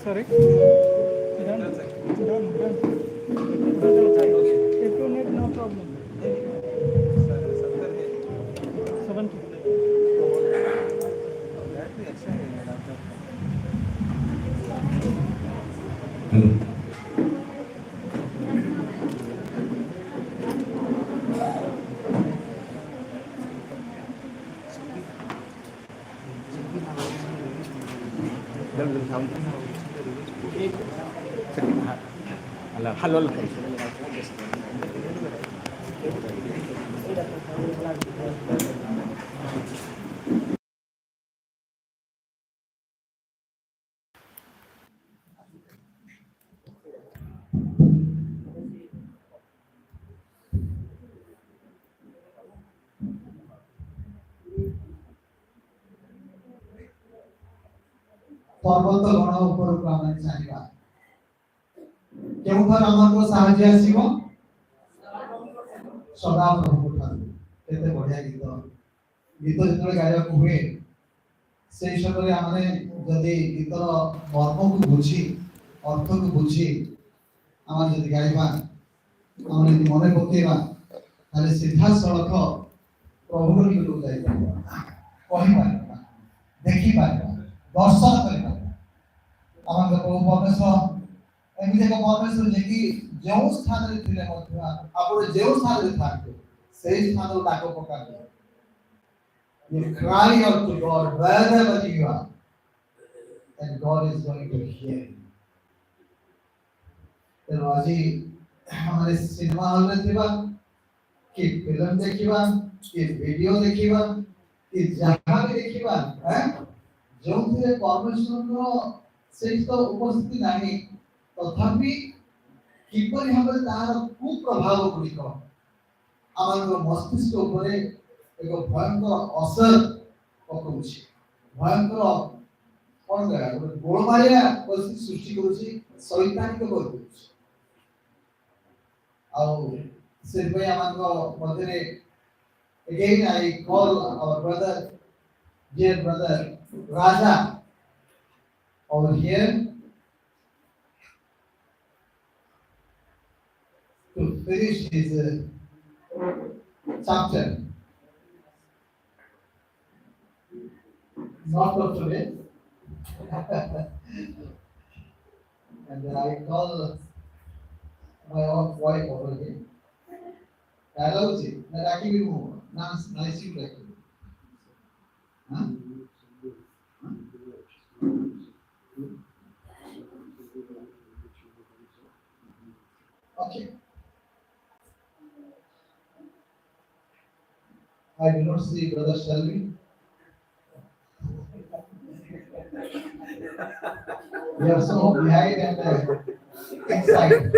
Sorry. Done. Done. If you need, no problem. 70. Hello. पर्वत गण उपरକୁ ଆମେ ଚାଲିବା କେଉଁଠାରୁ ଆମକୁ ସାହାଯ୍ୟ ଆସିବ ସଦାପ୍ରଭୁ ଠାରୁ କେତେ ବଢିଆ ଗୀତ ଯେତେବେଳେ ଗାଇବାକୁ ହୁଏ ସେଇ ସମୟରେ ଆମେ ଯଦି ଗୀତର ମର୍ମକୁ ବୁଝି ଅର୍ଥକୁ ବୁଝି ଆମେ ଯଦି ଗାଇବା ଆମେ ଯଦି ମନେ ପକେଇବା ତାହେଲେ ସିଧାସଳଖ ପ୍ରଭୁଙ୍କ ନିକଟକୁ ଯାଇପାରିବା କହିପାରିବା ଦେଖିପାରିବା ଦର୍ଶନ କରିବା ଆମର ପ୍ରଭୁ ପରମେଶ୍ୱର ଏମିତି ଏକ ପରମେଶ୍ୱର ଯିଏକି ଯେଉଁ ସ୍ଥାନରେ ଥିଲେ ମଧ୍ୟ ଆପଣ ଯେଉଁ ସ୍ଥାନରେ ଥାଆନ୍ତୁ ସେଇ ସ୍ଥାନରୁ ଡାକ ପକାନ୍ତୁ You cry out to God wherever you are and God is going to hear you. ତେଣୁ ଆଜି ଆମେ ସିନେମା ହଲରେ ଥିବା କି ଫିଲ୍ମ ଦେଖିବା କି ଭିଡିଓ ଦେଖିବା କି ଯାହା ବି ଦେଖିବା ଯେଉଁଥିରେ ପରମେଶ୍ୱରଙ୍କର ସେଇଠି ତ ଉପସ୍ଥିତି ନାହିଁ ତଥାପି କିପରି ଭାବରେ ତାହାର କୁପ୍ରଭାବ ଗୁଡ଼ିକ ଆମର ମସ୍ତିଷ୍କ ଉପରେ ଏକ ଭୟଙ୍କର ଅସର ପକାଉଛି ଭୟଙ୍କର କ'ଣ କହିବା ଗୋଟେ ଗୋଳମାଳିଆ ପରିସ୍ଥିତି ସୃଷ୍ଟି କରୁଛି ଶୈତାନିକ କରିଦେଉଛି ଆଉ ସେଥିପାଇଁ ଆମଙ୍କ ମଧ୍ୟରେ again I call our brother dear brother Raja over here to finish his chapter. Not for today. And I call my own wife over here. Dialogue, na raki bi mo, nice you raki. Huh? Okay. I do not see Brother Shelby. We are so behind and inside.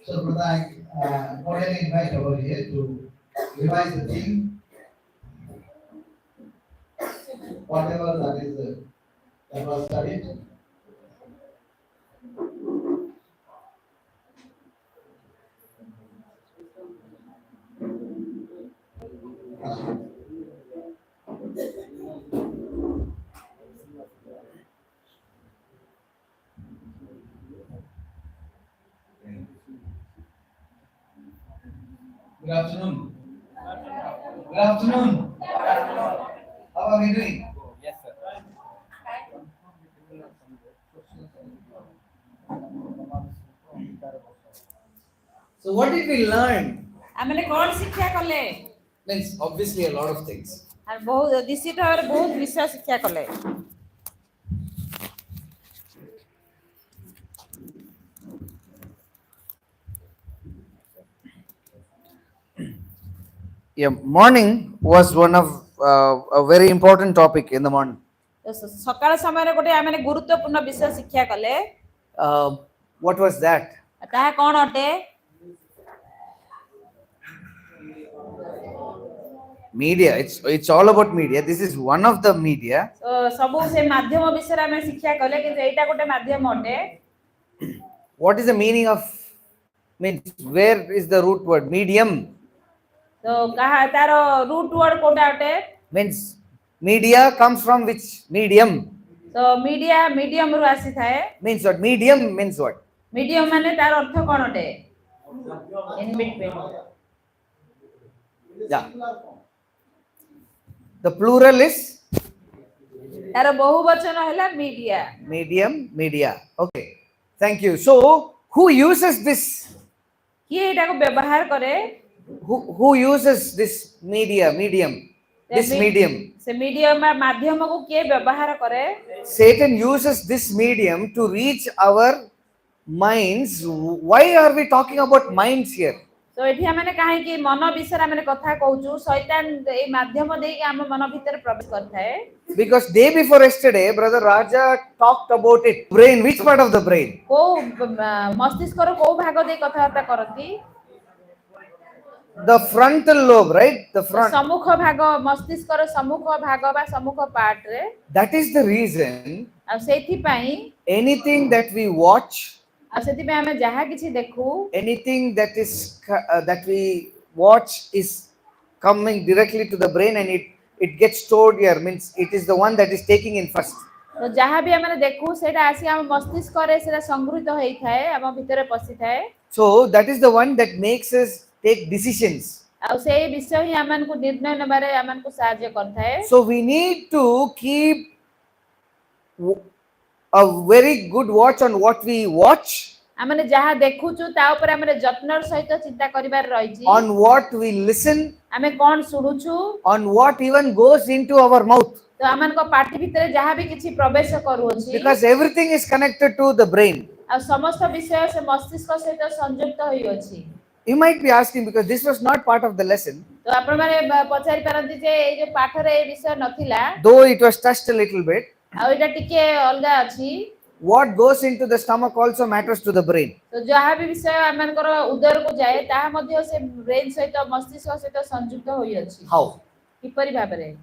So, brother, I already invite over here to revise the theme. Whatever that is that was studied. Good afternoon. Good afternoon. How are we doing? Yes, sir. So what did we learn? आमने कौन शिक्षा कले Means obviously a lot of things. और बहुत निश्चित भाव बहुत विषय शिक्षा कले Yeah, morning was one of a very important topic in the morning. सकाळ समय रे गोटे आमने गुरुत्वपूर्ण विषय शिक्षा कले What was that? ताहा कोन अटे Media. It's all about media. This is one of the media. तो सबु से माध्यम विषय आमे शिक्षा कले कि एटा गोटे माध्यम अटे What is the meaning of means? Where is the root word? Medium तो कहा तारो रूट वर्ड कोटा अटे means media comes from which medium? तो मीडिया मीडियम रु आसी थाए means what? Medium means what? Medium माने तार अर्थ कोन अटे in between Yeah. The plural is तार बहुवचन हैला media medium, media. Okay. Thank you. So, who uses this? किए एटा को व्यवहार करे Who uses this medium? This medium. से मीडियम माध्यम को किए व्यवहार करे Satan uses this medium to reach our minds. Why are we talking about minds here? तो एठी हमने काहे कि मन विषय हमने कथा कहउछु शैतान ए माध्यम दे कि हम मन भीतर प्रवेश करता है Because day before yesterday, Brother Raja talked about it. Brain, which part of the brain? को मस्तिष्क रो को भाग दे कथावार्ता करती The frontal lobe, right? The front. सम्मुख भाग मस्तिष्क रो सम्मुख भाग बा सम्मुख पार्ट रे That is the reason आ सेथि पई anything that we watch, आ सेथि पई हम जहा किछि देखु anything that is that we watch is coming directly to the brain and it gets stored here. Means it is the one that is taking in first. तो जहा भी हम देखु सेटा आसी हम मस्तिष्क रे सेटा संग्रहित होई थाए हम भीतर पसी थाए So that is the one that makes us take decisions. आ से विषय ही हमन को निर्णय नबारे हमन को सहायता करता है So we need to keep a very good watch on what we watch, हमने जहा देखुछु ता ऊपर हमरे जत्नर सहित चिंता करिबार रही छी on what we listen, हमें कोन सुनुछु on what even goes into our mouth. तो हमन को पार्टी भीतर जहा भी किछि प्रवेश करू अछि Because everything is connected to the brain. आ समस्त विषय से मस्तिष्क सहित संयुक्त होई अछि You might be asking because this was not part of the lesson, तो आपण माने पचारि परंती जे ए जे पाठ रे ए विषय नथिला though it was touched a little bit. आ एटा टिके अलगा अछि What goes into the stomach also matters to the brain. तो जहा भी विषय हमन को उदर को जाए ता मध्ये से ब्रेन सहित मस्तिष्क सहित संयुक्त होई अछि How? किपरि भाबरे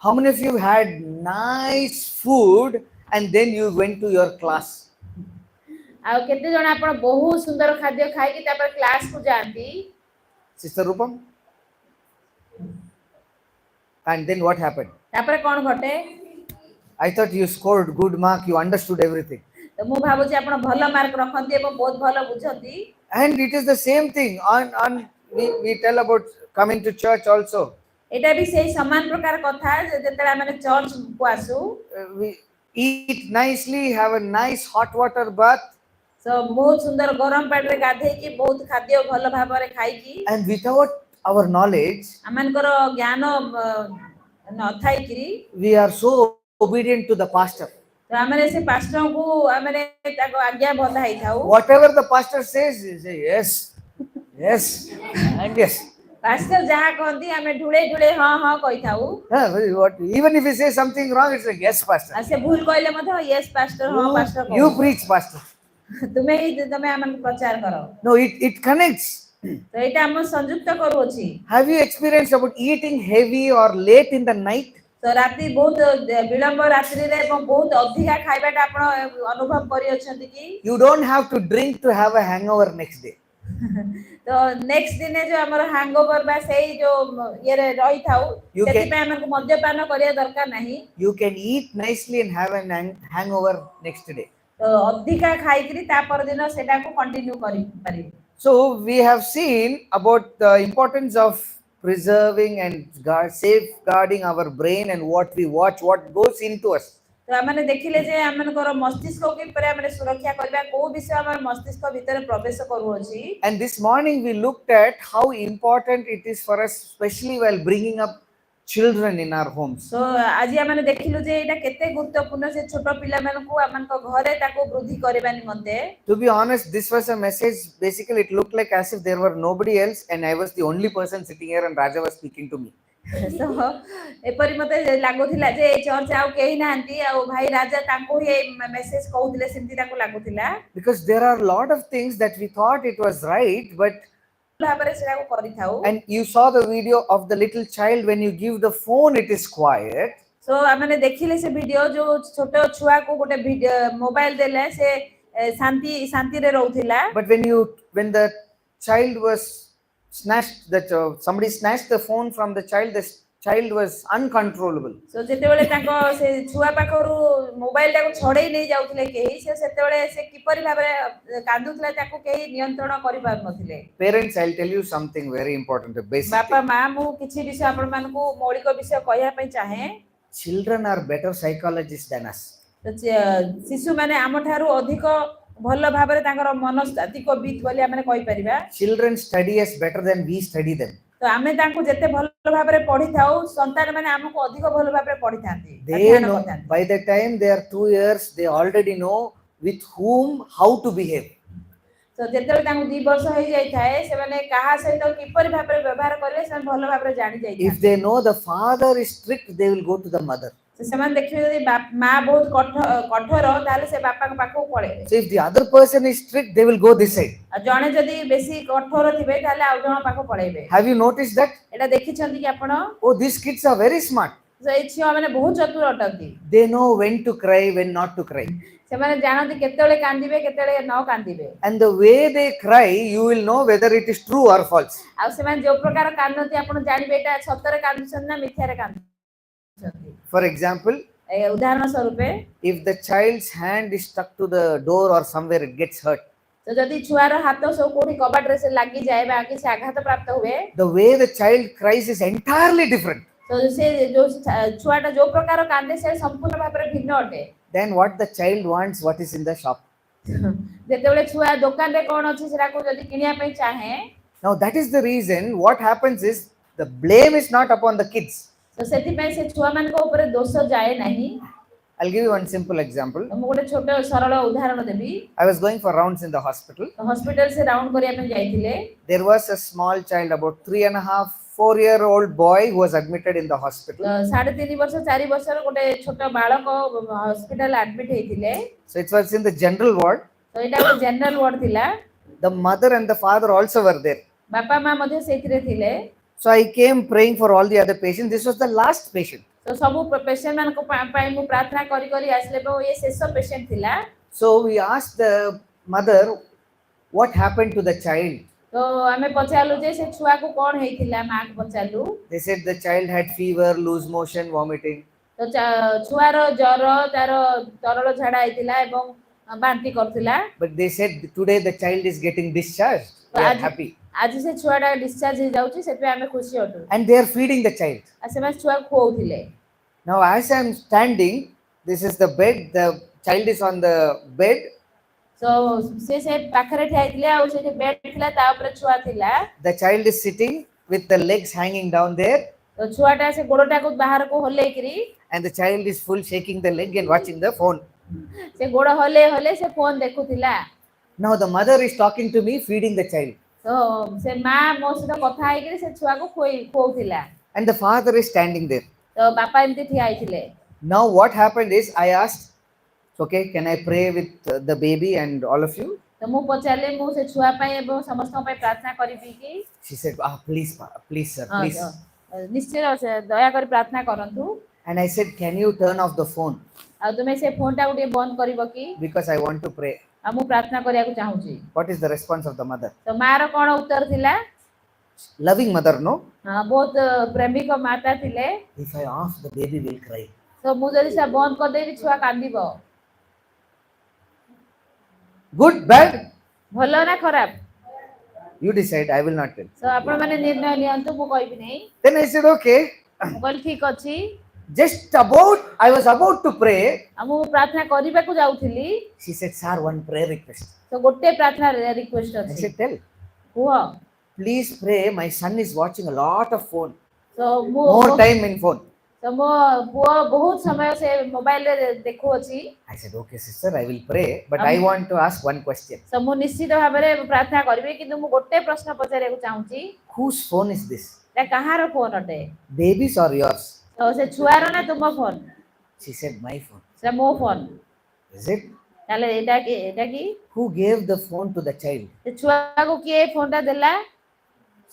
How many of you had nice food and then you went to your class? आ केते जण आपण बहुत सुंदर खाद्य खाइ कि तापर क्लास को जानती Sister Rupam? And then what happened? तापर कोन घटे I thought you scored good mark, you understood everything. तो मु भाबो जे आपण भलो मार्क रखंती एवं बहुत भलो बुझंती And it is the same thing. We tell about coming to church also. एटा भी सही समान प्रकार कथा जेतेला माने चर्च को आसु We eat nicely, have a nice hot water bath, सो बहुत सुंदर गरम पानी रे गाधे की बहुत खाद्य भलो भाबा रे खाइ की and without our knowledge, हमन कर ज्ञान न थाई की we are so obedient to the pastor. तो हमरे से पास्टर को हमरे ताको आज्ञा बंधा ही थाउ Whatever the pastor says, you say yes, yes, and yes. Pastor जहा कहंती हमें ढुळे ढुळे हां हां कहि थाउ Even if you say something wrong, it's like yes, pastor. आ से भूल कहले मधे यस पास्टर हां पास्टर You preach, pastor. तुमे ही तमे हमन प्रचार करो No, it connects. तो एटा हम संयुक्त करू अछि Have you experienced about eating heavy or late in the night? तो राती बहुत विलंब रात्रि रे बहुत अधिका खाइबाटा आपण अनुभव करि अछंती की You don't have to drink to have a hangover next day. तो नेक्स्ट दिन जो हमर हैंगओवर बा सेही जो ये रे रही थाउ You सेति can- पे हमन को मद्यपान करिया दरकार नाही You can eat nicely and have a hangover next day. तो अधिका खाइ करी ता पर दिन सेटा को कंटिन्यू करि पारि So we have seen about the importance of preserving and safeguarding our brain and what we watch, what goes into us. तो हमने देखिले जे हमन को मस्तिष्क के परे हमने सुरक्षा करबा को विषय हमर मस्तिष्क भीतर प्रवेश करू अछि And this morning we looked at how important it is for us, especially while bringing up children in our homes. तो आज हमने देखिलु जे एटा केते गुरुत्वपूर्ण से छोट पिला मन को हमन को घरे ताको वृद्धि करबा निमंते To be honest, this was a message. Basically, it looked like as if there were nobody else and I was the only person sitting here and Raja was speaking to me. तो एपरि मते लागुथिला जे ए church आउ केही नांती आ भाई राजा ताको हे message कहउथिले सिंती ताको लागुथिला Because there are a lot of things that we thought it was right, but भाबरे सेटा को करि थाउ and you saw the video of the little child when you give the phone, it is quiet. सो हमने देखिले से video जो छोटो छुआ को गोटे मोबाइल देले से शांति शांति रे रहउथिला But when the child was snatched, that somebody snatched the phone from the child, the child was uncontrollable. सो जेतेबेले ताको से छुआ पाखरु मोबाइल टाको छड़ेई नै जाउतले केही से सेतेबेले से किपरि भाबरे कांदुतले ताको केही नियंत्रण करि पार नथिले. Parents, I'll tell you something very important, a basic बापा thing. मां मु किछि विषय आपण मानको मौलिक विषय कहया पई चाहे. Children are better psychologists than us. शिशु माने आम ठारू अधिक भल भाबरे तांकर मनस्तात्विक विद बोली आमे कहि परिबा. Children study us better than we study them. तो आमे तांको जते भल भाबरे पढि थाउ संतान माने हमको अधिक भल भाबरे पढि थांती. They know, by the time they are 2 years, they already know with whom how to behave. तो जेतेबेले तांको 2 वर्ष होई जाय थाए से माने कहा सहित किपरि भाबरे व्यवहार करले से भल भाबरे जानि जाय. If they know the father is strict, they will go to the mother. से माने देखिबे यदि मां बहुत कठोर ताले से बापा के पाखो पळे. So if the other person is strict, they will go this side. जणे जदी बेसी कठोर थिबे ताले आ जण पाखो पळेबे. Have you noticed that? एटा देखिछन्ती कि आपण. Oh, these kids are very smart. से छिया माने बहुत चतुर अटंती. They know when to cry, when not to cry. से माने जानती केतेले कांदीबे केतेले न कांदीबे. And the way they cry, you will know whether it is true or false. आ से माने जो प्रकार कांदती आपण जानिबे एटा सत्तर कांदछन ना मिथ्यारे कांदछन्ती. For example, उदाहरण स्वरूपे if the child's hand is stuck to the door or somewhere, it gets hurt. तो जदि छुआर हाथ सो कोठी कबाट रे से लागि जाय बा कि से आघात प्राप्त हुए. The way the child cries is entirely different. तो से जो छुआटा जो प्रकार कांदे से संपूर्ण भाबरे भिन्न अटे. Then what the child wants, what is in the shop. जेतेबेले छुआ दुकान रे कोन अछि सेरा को जदि किनिया पई चाहे. Now that is the reason what happens is the blame is not upon the kids. तो सेति पई से छुआ मान को ऊपर दोष जाय नाही. I'll give you one simple example. हम गोटे छोटे सरल उदाहरण देबी. I was going for rounds in the hospital. तो हॉस्पिटल से राउंड करिया पे जाइथिले. There was a small child, about 3.5-4-year-old boy who was admitted in the hospital. 3.5 वर्ष 4 वर्षर गोटे छोट बालक हॉस्पिटल एडमिट हेथिले. So it was in the general ward. तो एटा जनरल वार्ड थिला. The mother and the father also were there. बापा मां मध्ये सेथिरे थिले. So I came praying for all the other patients. This was the last patient. तो सब patient मान को पाई मु प्रार्थना करी करी आसले बो ये शेष पेशेंट थिला. So we asked the mother what happened to the child. तो हमें पचालु जे से छुआ को कोन हेथिला मां को पचालु. They said the child had fever, loose motion, vomiting. तो छुआर जर तार तरल झाडा हेथिला एवं बांती करथिला. But they said today the child is getting discharged. They are happy. आज से छुआडा डिस्चार्ज हे जाउची सेते हमें खुशी होतु. And they are feeding the child. आसे मास छुआ खोउथिले. Now as I am standing, this is the bed. The child is on the bed. So से पाखरे ठाइथिले आ से बेड थिला ता ऊपर छुआ थिला. The child is sitting with the legs hanging down there. तो छुआटा से गोडटा को बाहर को हले करी. And the child is full shaking the leg and watching the phone. से गोड हले हले से phone देखुथिला. Now the mother is talking to me, feeding the child. तो से मां मो से कथा आइ करी से छुआ को खोउथिला. And the father is standing there. तो बापा एंती ठिया आइथिले. Now what happened is I asked, okay, can I pray with the baby and all of you? तो मु पचाले मु से छुआ पई एवं समस्त पई प्रार्थना करिबी की. She said, please sir, please. निश्चय से दया कर प्रार्थना करंतु. And I said, can you turn off the phone? आ तुमे से फोन टा उठे बंद करिवो की. Because I want to pray. आ मु प्रार्थना करिया को चाहूची. What is the response of the mother? तो मार कोन उत्तर थिला. Loving mother, no? हां बहुत प्रेमिक माता थिले. If I off, the baby will cry. तो मु जदी से बंद कर देबी छुआ कांदीबो. Good, bad? भलो ना खराब. You decide, I will not tell. तो आपण माने निर्णय लियंतु मु कहबी नै. Then I said, okay. बोल ठीक अछि. I was about to pray. हमु प्रार्थना करिबा को जाउथिली. She said, sir, one prayer request. तो गोटे प्रार्थना रिक्वेस्ट I अछि. said, tell. हुआ. Please pray. My son is watching a lot of phone. तो More time in phone. तो मो बुआ बहुत समय से मोबाइल रे देखो अछि. I said, okay, sister, I will pray. But I want to ask one question. तो मु निश्चित भाबरे प्रार्थना करिबे किंतु मु गोटे प्रश्न पचारे को चाहूची. Whose phone is this? ता कहार फोन अटे. Baby's or yours? तो से छुआर ना तुम phone. She said, my phone. से मो फोन. Is it? ताले एटा की. Who gave the phone to the child? से छुआ को के फोन टा देला.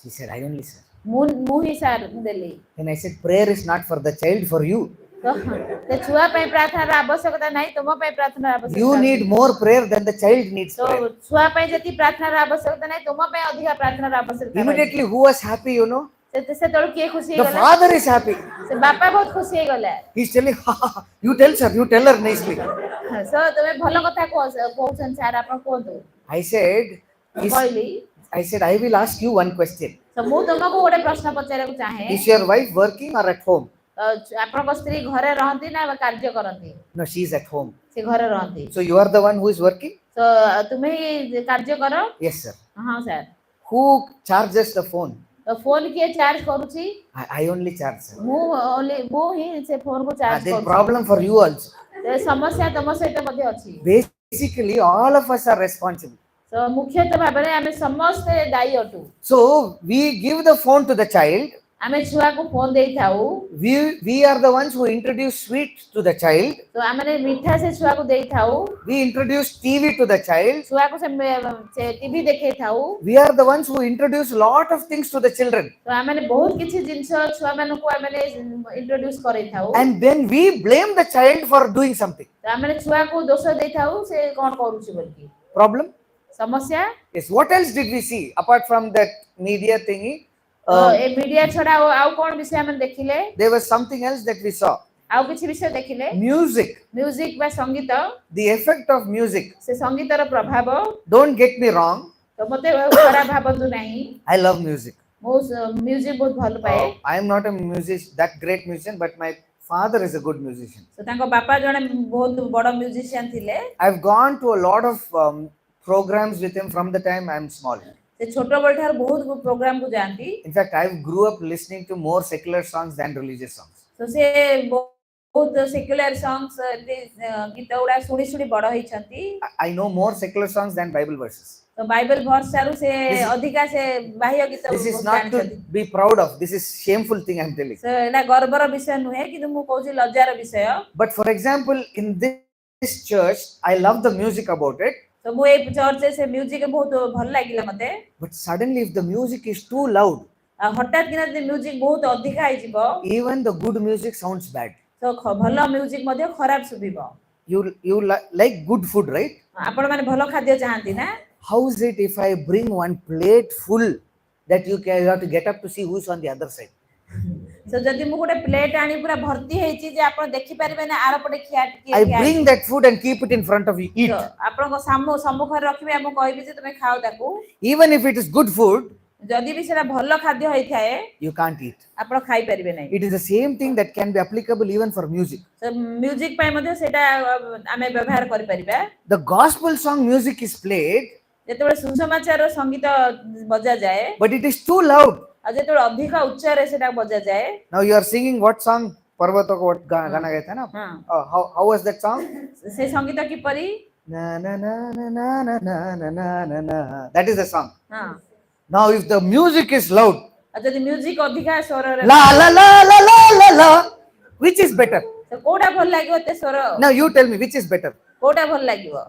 She said, I only, sir. मु ही सार देली. Then I said, prayer is not for the child, for you. तो छुआ पे प्रार्थना आवश्यकता नहीं तुम पे प्रार्थना आवश्यकता. You need more prayer than the child needs तो prayer. छुआ पे जति प्रार्थना आवश्यकता नहीं तुम पे अधिक प्रार्थना आवश्यकता. Immediately, who was happy, you know? से तळ किए खुशी The गला father is happy. से बापा बहुत खुशी गला He's telling, ha, ha, ha, you tell sir, you tell her nicely. सो तमे भलो कथा कहउछन सर आपन कोंतु I said, कहली I said, I will ask you one question. तो मु तुमको गोटे प्रश्न पचारे को चाहे Is your wife working or at home? आपन को स्त्री घरे रहंती ना कार्य करंती No, she is at home. से घरे रहंती So you are the one who is working? तो तुम्हें कार्य करो Yes, sir. हां sir Who charges the phone? तो फोन के चार्ज करूची I only charge, sir. मु ही से फोन को चार्ज There is करूची problem for you also. तो समस्या तम सहित मध्ये अछि Basically, all of us are responsible. तो मुख्यतः भाबरे आमे समस्त दायी ado So we give the phone to the child. आमे छुआ को फोन देई थाउ We are the ones who introduce sweet to the child. तो आमे मीठा से छुआ को देई थाउ We introduce TV to the child. छुआ को से टीवी देखे थाउ We are the ones who introduce lot of things to the children. तो आमे बहुत किछि जिंस छुआ मानु को आमे इंट्रोड्यूस करै थाउ And then we blame the child for doing something. तो आमे छुआ को दोष देई थाउ से कोन करूची बोलकी Problem? समस्या Yes. What else did we see apart from that media thingy? A media छडा आउ कोन विषय आमे देखिले There was something else that we saw. आउ किछि विषय देखिले Music. म्यूजिक बा संगीत The effect of music. से संगीतर प्रभाव Don't get me wrong. तो मते खराब भाबंतु नाही I love music. मो म्यूजिक बहुत भल पाए I am not a musician, that great musician, but my father is a good musician. तो तांको बापा जने बहुत बड़ म्यूजिशियन थिले I've gone to a lot of programs with him from the time I am small. से छोटो बड़ ठार बहुत प्रोग्राम को जानती In fact, I grew up listening to more secular songs than religious songs. तो से बहुत सेक्युलर सॉन्ग्स गीत उडा सुनी सुनी बड़ होई छंती I know more secular songs than Bible verses. तो बाइबल वर्स सारू से This is- अधिका से बाह्य गीत This is not to be proud of. This is shameful thing I'm telling. से एना गर्वर विषय नुहे कि मु कहूची लज्जार विषय But for example, in this church, I love the music about it. तो मु ए चर्च से म्यूजिक बहुत भल लागिला मते But suddenly, if the music is too loud, हठात किना म्यूजिक बहुत अधिका आइ जिवो even the good music sounds bad. तो भल म्यूजिक मध्ये खराब सुबिबो You like good food, right? आपण माने भल खाद्य चाहंती ना How is it if I bring one plate full that you have to get up to see who's on the other side? तो जदि मु गोटे प्लेट आनी पूरा भर्ती हेची जे आपण देखि परिबे ना आर पटे खिया I bring that food and keep it in front of you. Eat. आपण को सम्मुख रखिबे हम कहबी जे तमे खाओ ताकू Even if it is good food, जदि भी सेरा भल खाद्य होई थाए you can't eat. आपण खाई परिबे नै It is the same thing that can be applicable even for music. तो म्यूजिक पय मध्ये सेटा आमे व्यवहार करि परिबा The gospel song music is played, जेतबे सुसमाचार संगीत बजा जाए but it is too loud. आ जेतबे अधिक उच्च रे सेटा बजा जाए Now you are singing what song? Parvato ko what gana gaya tha na? हां How was that song? से संगीत की परी Na na na na na na na na na na na. That is the song. हां Now if the music is loud, आ जदि music अधिक स्वर रे la la la la la la la, which is better? तो कोडा भल लागिवो ते स्वर Now you tell me which is better? कोडा भल लागिवो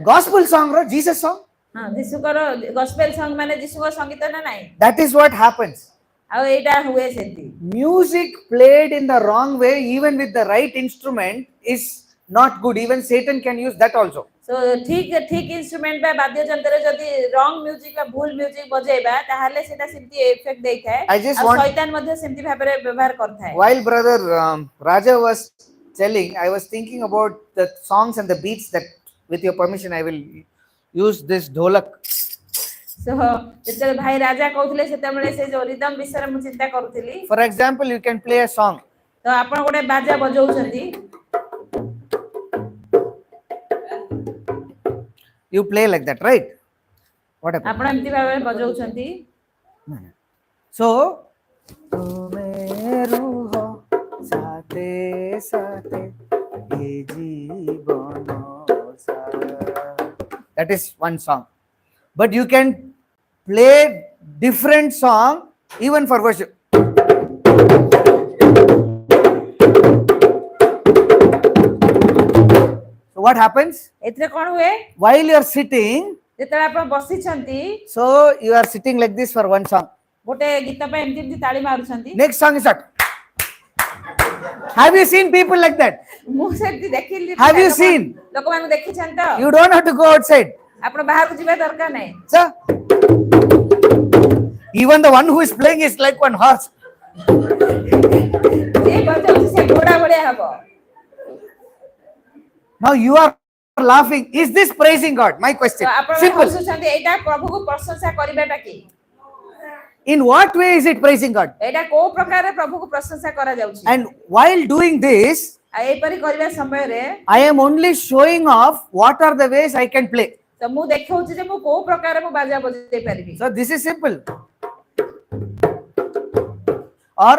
Gospel song or Jesus song? हां जिसुकर गॉस्पेल सॉन्ग माने जिसुकर संगीत ना नाही That is what happens. आ एटा हुए सेती Music played in the wrong way, even with the right instrument, is not good. Even Satan can use that also. सो ठीक instrument बा वाद्य यंत्र जदि रॉन्ग म्यूजिक बा भूल म्यूजिक बजेबा ताहाले सेटा सिमती इफेक्ट देई थाए I just आ want- शैतान मध्ये सिमती भाबरे व्यवहार करथाय While Br.Raja was telling, I was thinking about the songs and the beats that, with your permission, I will use this dholak. सो जेते भाई राजा कहउतले सेते बेले से जो रिदम विषय मु चिंता करूथली For example, you can play a song. तो आपण गोटे बाजा बजाउछंती You play like that, right? What happened? आपण एमती भाबरे बजाउछंती So, तुम्हें रूहो साथे साथे ये जीवनो सा. That is one song. But you can play different song even for worship. So what happens? एथरे कोन हुए While you are sitting, जेते आपण बसिछंती so you are sitting like this for one song. गोटे गीत पे एमती एमती ताली मारुछंती Next song is that. Have you seen people like that? मु सेती देखिली Have you seen? लोक मानु देखिछन त You don't have to go outside. आपण बाहर को जिबा दरकार नै Sir, Even the one who is playing is like one horse. ଯେ ବଜାଉଛି ସେ ଘୋଡ଼ା ଭଳିଆ ହବ। Now you are laughing. Is this praising God? My question. ତ ଆପଣ Simple. ହସୁଛନ୍ତି, ଏଇଟା ପ୍ରଭୁକୁ ପ୍ରଶଂସା କରିବାଟା କି? In what way is it praising God? ଏଇଟା କୋଉ ପ୍ରକାରରେ ପ୍ରଭୁକୁ ପ୍ରଶଂସା କରାଯାଉଛି? And while doing this, ଆଉ ଏପରି କରିବା ସମୟରେ I am only showing off what are the ways I can play. ତ ମୁଁ ଦେଖଉଛି ଯେ ମୁଁ କୋଉ ପ୍ରକାର ମୁଁ ବାଜା ବଜେଇ ପାରିବି। So this is simple. Or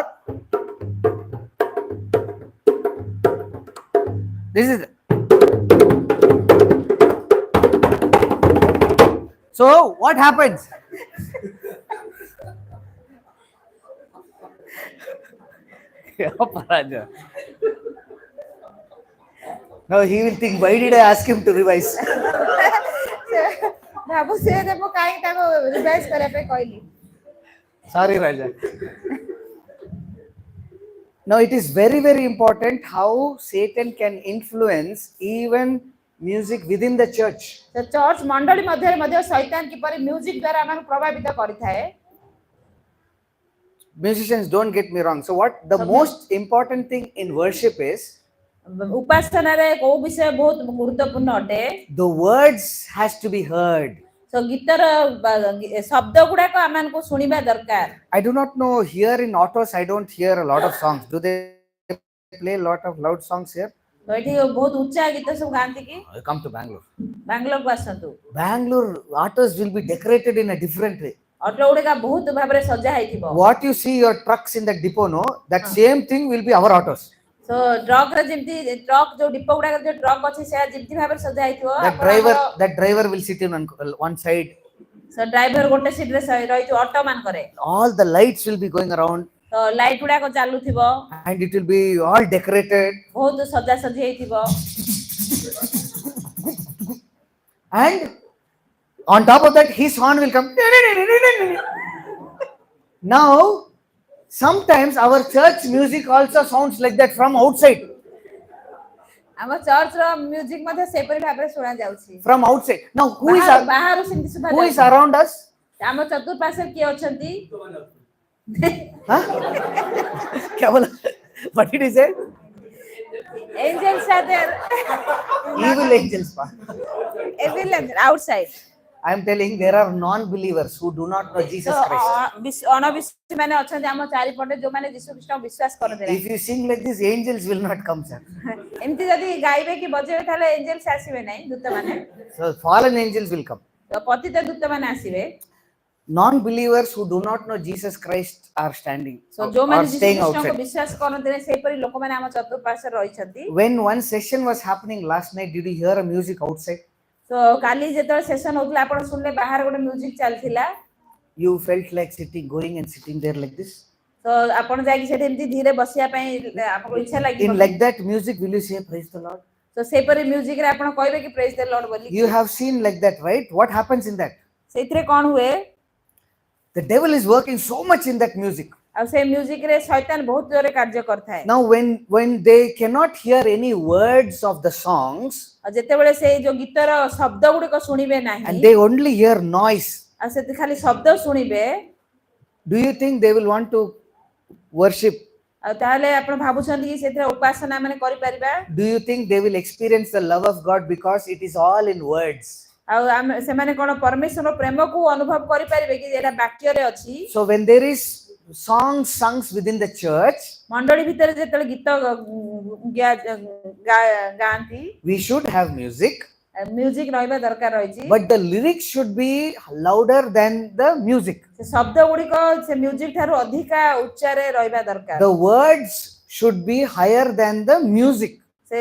this is. So what happens? Br.Raja. Now he will think, why did I ask him to revise? ଭାବୁ ସେ ଯେ ମୁଁ କାହିଁକି ତାକୁ ରିଭାଇଜ କରିବା ପାଇଁ କହିଲି। Sorry, Raja. Now it is very, very important how Satan can influence even music within the church. ତ ଚର୍ଚ୍ଚ ମଣ୍ଡଳୀ ମଧ୍ୟରେ ମଧ୍ୟ ଶୈତାନ କିପରି ମ୍ୟୁଜିକ ଦ୍ୱାରା ଆମକୁ ପ୍ରଭାବିତ କରିଥାଏ। Musicians, don't get me wrong. So what the most important thing in worship is ଉପାସନାରେ କୋଉ ବିଷୟ ବହୁତ ଗୁରୁତ୍ୱପୂର୍ଣ୍ଣ ଅଟେ? the words has to be heard. ତ ଗୀତର ଶବ୍ଦ ଗୁଡାକ ଆମକୁ ଶୁଣିବା ଦରକାର। I do not know, here in autos I don't hear a lot of songs. Do they play a lot of loud songs here? ତ ଏଠି ବହୁତ ଉଚ୍ଚା ଗୀତ ସବୁ ଗାଆନ୍ତି କି? Come to Bangalore. ବାଙ୍ଗାଲୋରକୁ ଆସନ୍ତୁ। Bangalore autos will be decorated in a different way. Auto ଗୁଡିକ ବହୁତ ଭାବରେ ସଜା ହେଇଥିବ। What you see your trucks in the depot, no, that same thing will be our autos. ତ ଟ୍ରକ ରେ ଯେମିତି ଟ୍ରକ ଯୋଉ ଡିପୋ ଗୁଡାକ ଯୋଉ ଟ୍ରକ ଅଛି ସେ ଯେମିତି ଭାବରେ ସଜା ହେଇଥିବ। That driver will sit in one side. So driver ଗୋଟେ ସିଟ ରେ ରହିଥିବ ଅଟୋ ମାନଙ୍କରେ। All the lights will be going around. ତ ଲାଇଟ ଗୁଡାକ ଚାଲୁଥିବ। And it will be all decorated. ବହୁତ ସଜା ସଜି ହେଇଥିବ। And on top of that, his horn will come. Now, sometimes our church music also sounds like that from outside. ଆମ church ର music ମଧ୍ୟ ସେପରି ଭାବରେ ଶୁଣା ଯାଉଛି। From outside. Now, ବାହାରୁ ସେମିତି ଶୁଭା who is ଯାଉଛି। around us? ଆମ ଚତୁଃପାର୍ଶ୍ୱରେ କିଏ ଅଛନ୍ତି? Huh? What did he say? Angels are there. Evil angels. Evil angels outside. I am telling, there are non-believers who do not know Jesus Christ. ଅଣବିଶ୍ୱାସୀ ମାନେ ଅଛନ୍ତି ଆମ ଚାରିପଟେ ଯୋଉମାନେ ଯୀଶୁ ଖ୍ରୀଷ୍ଟଙ୍କୁ ବିଶ୍ୱାସ କରନ୍ତି ନାହିଁ। If you sing like this, angels will not come, sir. ଏମିତି ଯଦି ଗାଇବେ କି ବଜେଇବେ ତାହେଲେ ଏଞ୍ଜେଲ୍ସ ଆସିବେ ନାହିଁ, ଦୂତମାନେ। So fallen angels will come. ତ ପତିତ ଦୂତମାନେ ଆସିବେ। Non-believers who do not know Jesus Christ are standing So or ଯୋଉମାନେ ଯୀଶୁ staying ଖ୍ରୀଷ୍ଟଙ୍କୁ outside. ବିଶ୍ୱାସ କରନ୍ତି ନାହିଁ ସେହିପରି ଲୋକମାନେ ଆମ ଚତୁଃପାର୍ଶ୍ୱରେ ରହିଛନ୍ତି। When one session was happening last night, did you hear a music outside? ତ କାଲି ଯେତେବେଳେ ସେସନ ହଉଥିଲା ଆପଣ ଶୁଣିଲେ ବାହାରେ ଗୋଟେ ମ୍ୟୁଜିକ ଚାଲିଥିଲା। You felt like going and sitting there like this? ତ ଆପଣ ଯାଇକି ସେଠି ଏମିତି ଧୀରେ ବସିବା ପାଇଁ ଆପଣଙ୍କୁ ଇଚ୍ଛା ଲାଗିବ। In like that music, will you say praise the Lord? ତ ସେହିପରି ମ୍ୟୁଜିକରେ ଆପଣ କହିବେ କି ପ୍ରେଜ୍ ଦ ଲର୍ଡ ବୋଲି? You have seen like that, right? What happens in that? ସେଇଥିରେ କ'ଣ ହୁଏ? The devil is working so much in that music. ଆଉ ସେ ମ୍ୟୁଜିକରେ ଶୈତାନ ବହୁତ ଜୋରରେ କାର୍ଯ୍ୟ କରିଥାଏ। Now when they cannot hear any words of the songs, ଆଉ ଯେତେବେଳେ ସେଇ ଯୋଉ ଗୀତର ଶବ୍ଦ ଗୁଡିକ ଶୁଣିବେ ନାହିଁ and they only hear noise, ଆଉ ସେଠି ଖାଲି ଶବ୍ଦ ଶୁଣିବେ, do you think they will want to worship? ଆଉ ତାହେଲେ ଆପଣ ଭାବୁଛନ୍ତି କି ସେଥିରେ ଉପାସନା ମାନେ କରିପାରିବା? Do you think they will experience the love of God because it is all in words? ଆଉ ସେମାନେ କ'ଣ ପରମେଶ୍ୱରର ପ୍ରେମକୁ ଅନୁଭବ କରିପାରିବେ କି ଏଟା ବାକ୍ୟରେ ଅଛି? So when there is songs sung within the church, ମଣ୍ଡଳୀ ଭିତରେ ଯେତେବେଳେ ଗୀତ ଗାଆନ୍ତି, we should have music, music ରହିବା ଦରକାର ରହିଛି। but the lyrics should be louder than the music. ସେ ଶବ୍ଦ ଗୁଡିକ ସେ ମ୍ୟୁଜିକ ଠାରୁ ଅଧିକା ଉଚ୍ଚରେ ରହିବା ଦରକାର। The words should be higher than the music. ସେ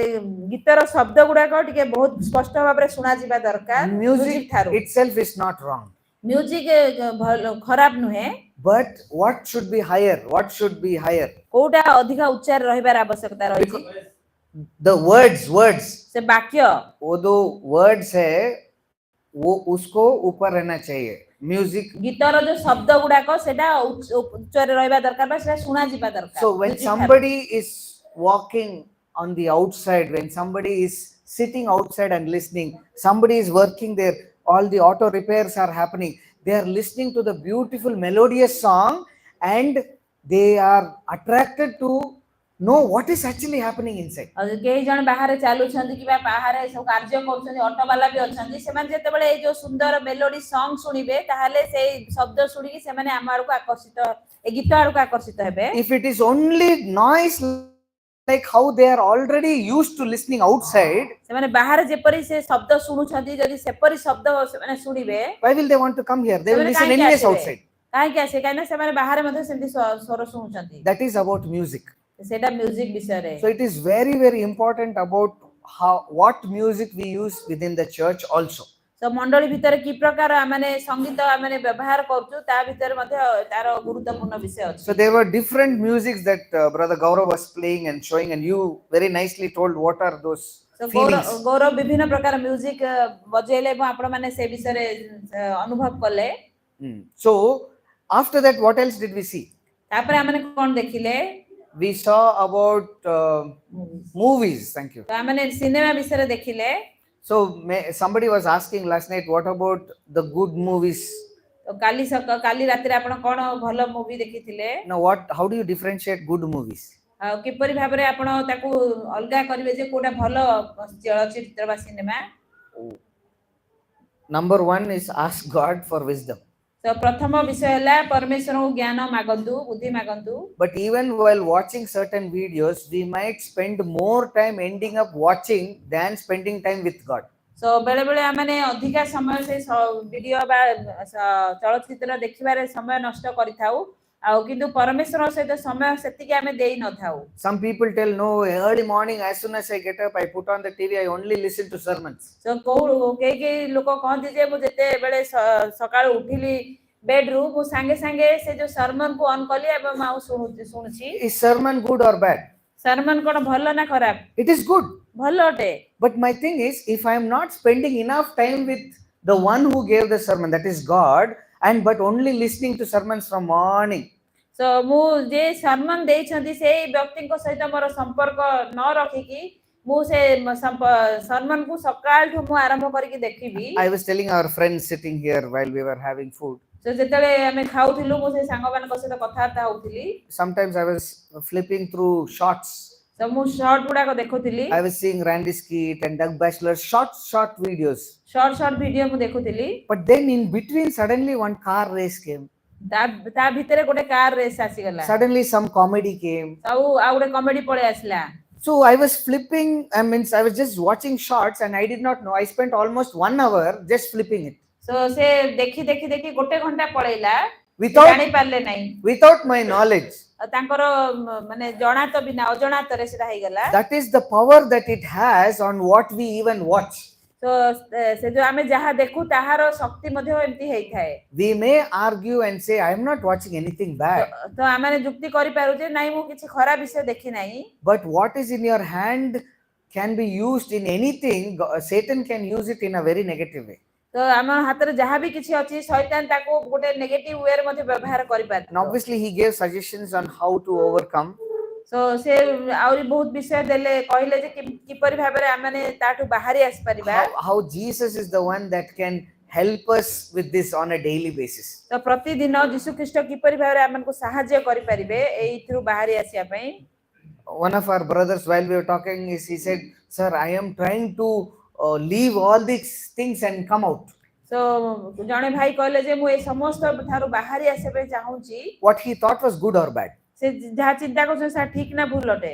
ଗୀତର ଶବ୍ଦ ଗୁଡାକ ଟିକେ ବହୁତ ସ୍ପଷ୍ଟ ଭାବରେ ଶୁଣା ଯିବା ଦରକାର। Music itself is not wrong, music ଖରାପ ନୁହେଁ, but what should be higher? What should be higher? କୋଉଟା ଅଧିକା ଉଚ୍ଚାର ରହିବାର ଆବଶ୍ୟକତା ରହିଛି? The words. ସେ ବାକ୍ୟ, वो जो words है वो उसको ऊपर रहना चाहिए. Music. ଗୀତର ଯୋଉ ଶବ୍ଦ ଗୁଡାକ ସେଟା ଉଚ୍ଚରେ ରହିବା ଦରକାର ବା ସେଟା ଶୁଣା ଯିବା ଦରକାର। So when somebody is walking on the outside, when somebody is sitting outside and listening, somebody is working there, all the auto repairs are happening, they are listening to the beautiful melodious song, and they are attracted to know what is actually happening inside. केही जण बाहर चालुछन्ति कि बाहर सब कार्य करूछन्ति auto वाला भी अछन्ति सेमान जेतेबेले ए जो सुंदर मेलोडी सॉन्ग सुनिबे ताहाले से शब्द सुनिकी सेमाने आमार को आकर्षित ए गीत आर को आकर्षित हेबे. If it is only noise like how they are already used to listening outside, सेमाने बाहर जेपरि से शब्द सुनुछन्ति जदि सेपरि शब्द सेमाने सुनिबे why will they want to come here? They will सेमाने listen काहे के anyways आसीबे? outside. काहे के आसे काहे ना सेमाने बाहर मध्ये सेंति स्वर सुनुछन्ति. That is about music. सेटा म्यूजिक विषय रे. So it is very, very important about how what music we use within the church also. तो मंडली भितर की प्रकार माने संगीत माने व्यवहार करछु ता भितर मध्ये तार गुरुत्वपूर्ण विषय अछि. So there were different musics that Brother Gaurav was playing and showing, and you very nicely told what are those So feelings. गौरव विभिन्न प्रकार म्यूजिक बजेले म आपण माने से विषय रे अनुभव कले. So after that, what else did we see? तापर हमने कोन देखिले We saw about movies. Thank you. तो हमने सिनेमा विषय रे देखिले. So somebody was asking last night, what about the good movies? तो काली राति रे आपण कोन भलो मूवी देखिथिले. Now how do you differentiate good movies? किपरि भाबरे आपण ताकू अलगा करिवे जे कोटा भलो चलचित्र बा सिनेमा. Number one is ask God for wisdom. तो प्रथम विषय हला परमेश्वर को ज्ञान मागंतु बुद्धि मागंतु. But even while watching certain videos, we might spend more time ending up watching than spending time with God. So बेले बेले हमने अधिका समय से वीडियो बा चलचित्र देखिबारे समय नष्ट करिथाउ आ किंतु परमेश्वर सहित समय सेतिके हमें देई न थाउ. Some people tell, no, early morning as soon as I get up, I put on the TV, I only listen to sermons. So के लोक कहती जे मु जेते बेले सकाळ उठिली बेड रू मु संगे संगे से जो सरमन को ऑन कली एबे माउ सुनुची. Is sermon good or bad? Sermon कोन भलो ना खराब? It is good. भलोटे. But my thing is, if I am not spending enough time with the one who gave the sermon, that is God, and but only listening to sermons from morning. So मु जे सरमन देई छथि से व्यक्ति को सहित मोर संपर्क न रखी की मु से सरमन को सकाळ ठु मु आरंभ करी की देखिबी. I was telling our friends sitting here while we were having food. So जेतले हमें खाउथिलु मु से सांग मान को सहित कथाता होउथिली. Sometimes I was flipping through shorts. So मु शॉर्ट गुडा को देखुथिली. I was seeing Randy Skeet and Doug Batchelor's short videos. Short video मु देखुथिली. But then in between, suddenly one car race came. ता भितरे गोटे कार रेस आसी गला. Suddenly some comedy came. सब आ गोटे कॉमेडी पळे आसला. So I was flipping. I was just watching shorts, and I did not know. I spent almost 1 hour just flipping it. So से देखी गोटे घंटा पळेला. Without जानि पारले नाही. without my knowledge. तांकर माने जणात बिना अजणात रे सेटा हे गला. That is the power that it has on what we even watch. तो से जो हमें जहाँ देखु ताहार शक्ति मध्ये एमती हेई थाए. We may argue and say, I am not watching anything bad. तो आमाने जुक्ति करि पारु जे नाही मु किछि खराब विषय देखि नाही. But what is in your hand can be used in anything. Satan can use it in a very negative way. तो आम हाथ रे जहाँ भी किछि अछि शैतान ताको गोटे नेगेटिव वे रे मध्ये व्यवहार करि पार. And obviously he gave suggestions on how to overcome. So से आउरी बहुत विषय देले कहिले जे किपरि भाबरे आमाने ताटु बाहरी आस परिबा. How Jesus is the one that can help us with this on a daily basis. तो प्रतिदिन यीशु ख्रीष्ट किपरि भाबरे आमन को सहाय्य करि परिबे एई थ्रू बाहरी आसिया पई. One of our brothers, while we were talking, he said, sir, I am trying to leave all these things and come out. So जणे भाई कहले जे मु ए समस्त थारु बाहरी आसे पे चाहूची. What he thought was good or bad. से जहाँ चिंता कर सा ठीक ना भूल लटे.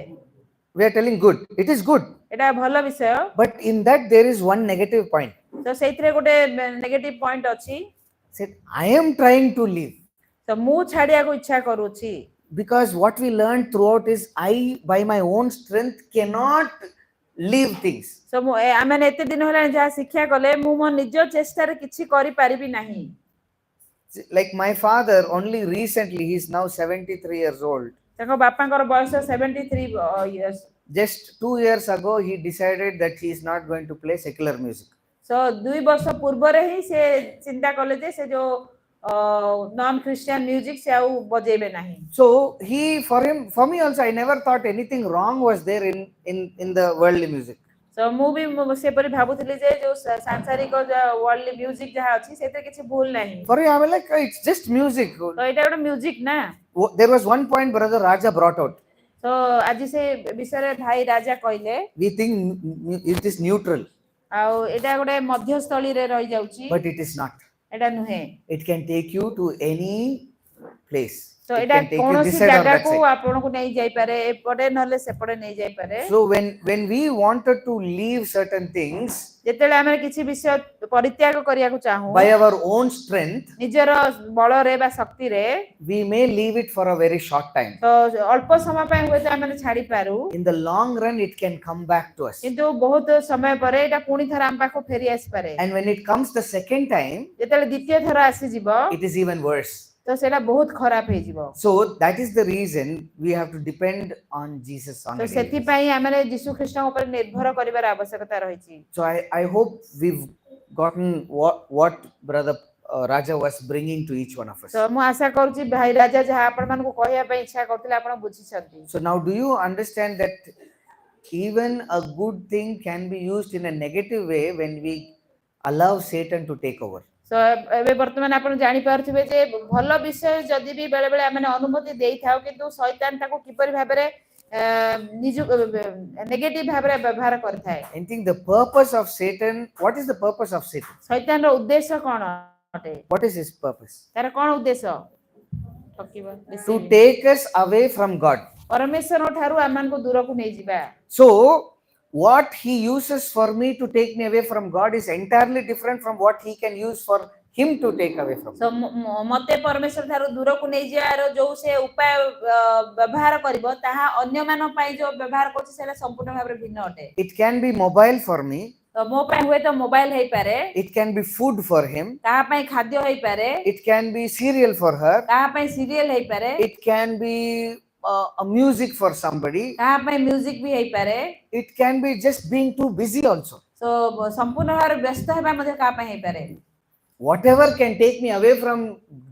We are telling good. It is good. एटा भलो विषय. But in that there is one negative point. तो सेइत्रे गोटे नेगेटिव पॉइंट अछि. Said, I am trying to leave. तो मु छाडिया को इच्छा करूची. Because what we learned throughout is I by my own strength cannot leave things. So आमे एते दिन होला जहाँ शिक्षा कले मु मो निज चेष्टा रे किछि करि परिबि नाही. Like my father, only recently, he is now 73 years old. ताको बापांकर बयस 73 years. Just 2 years ago, he decided that he is not going to play secular music. So 2 वर्ष पूर्व रे ही से चिंता कले जे से जो नॉन क्रिश्चियन म्यूजिक से आउ बजेबे नाही. So for me also, I never thought anything wrong was there in the worldly music. तो मु भी से परि भाबुतली जे जो सांसारिक वर्ल्ड म्यूजिक जहा अछि सेते किछि भूल नाही For you, I was like, it's just music. तो एटा एउटा म्यूजिक ना There was one point Brother Raja brought out. तो आज से विषय रे भाई राजा कहले We think it is neutral, आ एटा गोटे मध्यस्थली रे रहि जाउची but it is not. एटा नुहे It can take you to any place. तो It Etah can take you कोनोसी this side or जगह that को side. आपण को नहीं जाई पारे एपटे नले सेपटे नहीं जाई पारे So when we wanted to leave certain things जेतेले हम किछि विषय परित्याग करिया को चाहू by our own strength, निजर बल रे बा शक्ति रे we may leave it for a very short time. तो अल्प समय पय होय त हम छाडी Paru In the long run, it can come back to us. किंतु बहुत समय परे एटा पुणी थरा हम पाखो फेरी आसी पारे And when it comes the second time, जेतेले द्वितीय थरा आसी जीवो it is even worse. तो सेटा बहुत खराब हे जीवो So that is the reason we have to depend on Jesus on तो a daily सेति basis. पई हमरे यीशु ख्रीष्ट ऊपर निर्भर करिवार आवश्यकता रहिछि So I hope we've gotten what Brother Raja was bringing to each one of us. तो मु आशा करूछि भाई राजा जहा आपण मान को कहया पई इच्छा करथिले आपण बुझि छथि So now do you understand that even a good thing can be used in a negative way when we allow Satan to take over? तो एबे वर्तमान आपण जानि पारथिबे जे भलो विषय जदि भी बेले बेले हमने अनुमति देई थाओ किंतु शैतान ताको किपरि भाबरे निजु नेगेटिव भाबरे व्यवहार करथाय I think the purpose of Satan, what is the purpose of Satan? शैतान रो उद्देश्य कोन अटे What is his purpose? तार कोन उद्देश्य ठकीबा To take us away from God. परमेश्वर ठारू आमान को दूर को नै जिबा So what he uses for me to take me away from God is entirely different from what he can use for him to take away from me. सो मते परमेश्वर ठारू दूर को नै जियार जो से उपाय व्यवहार करबो ताहा अन्य मान पई जो व्यवहार करछि सेला संपूर्ण भाबरे भिन्न अटे It can be mobile for me. तो मो पई होय तो मोबाइल हेई पारे It can be food for him. कहा पई खाद्य हेई पारे It can be cereal for her. कहा पई सीरियल हेई पारे It can be a music for somebody. कहा पई म्यूजिक भी हेई पारे It can be just being too busy also. सो संपूर्ण भाबरे व्यस्त हेबा मध्ये कहा पई हेई पारे Whatever can take me away from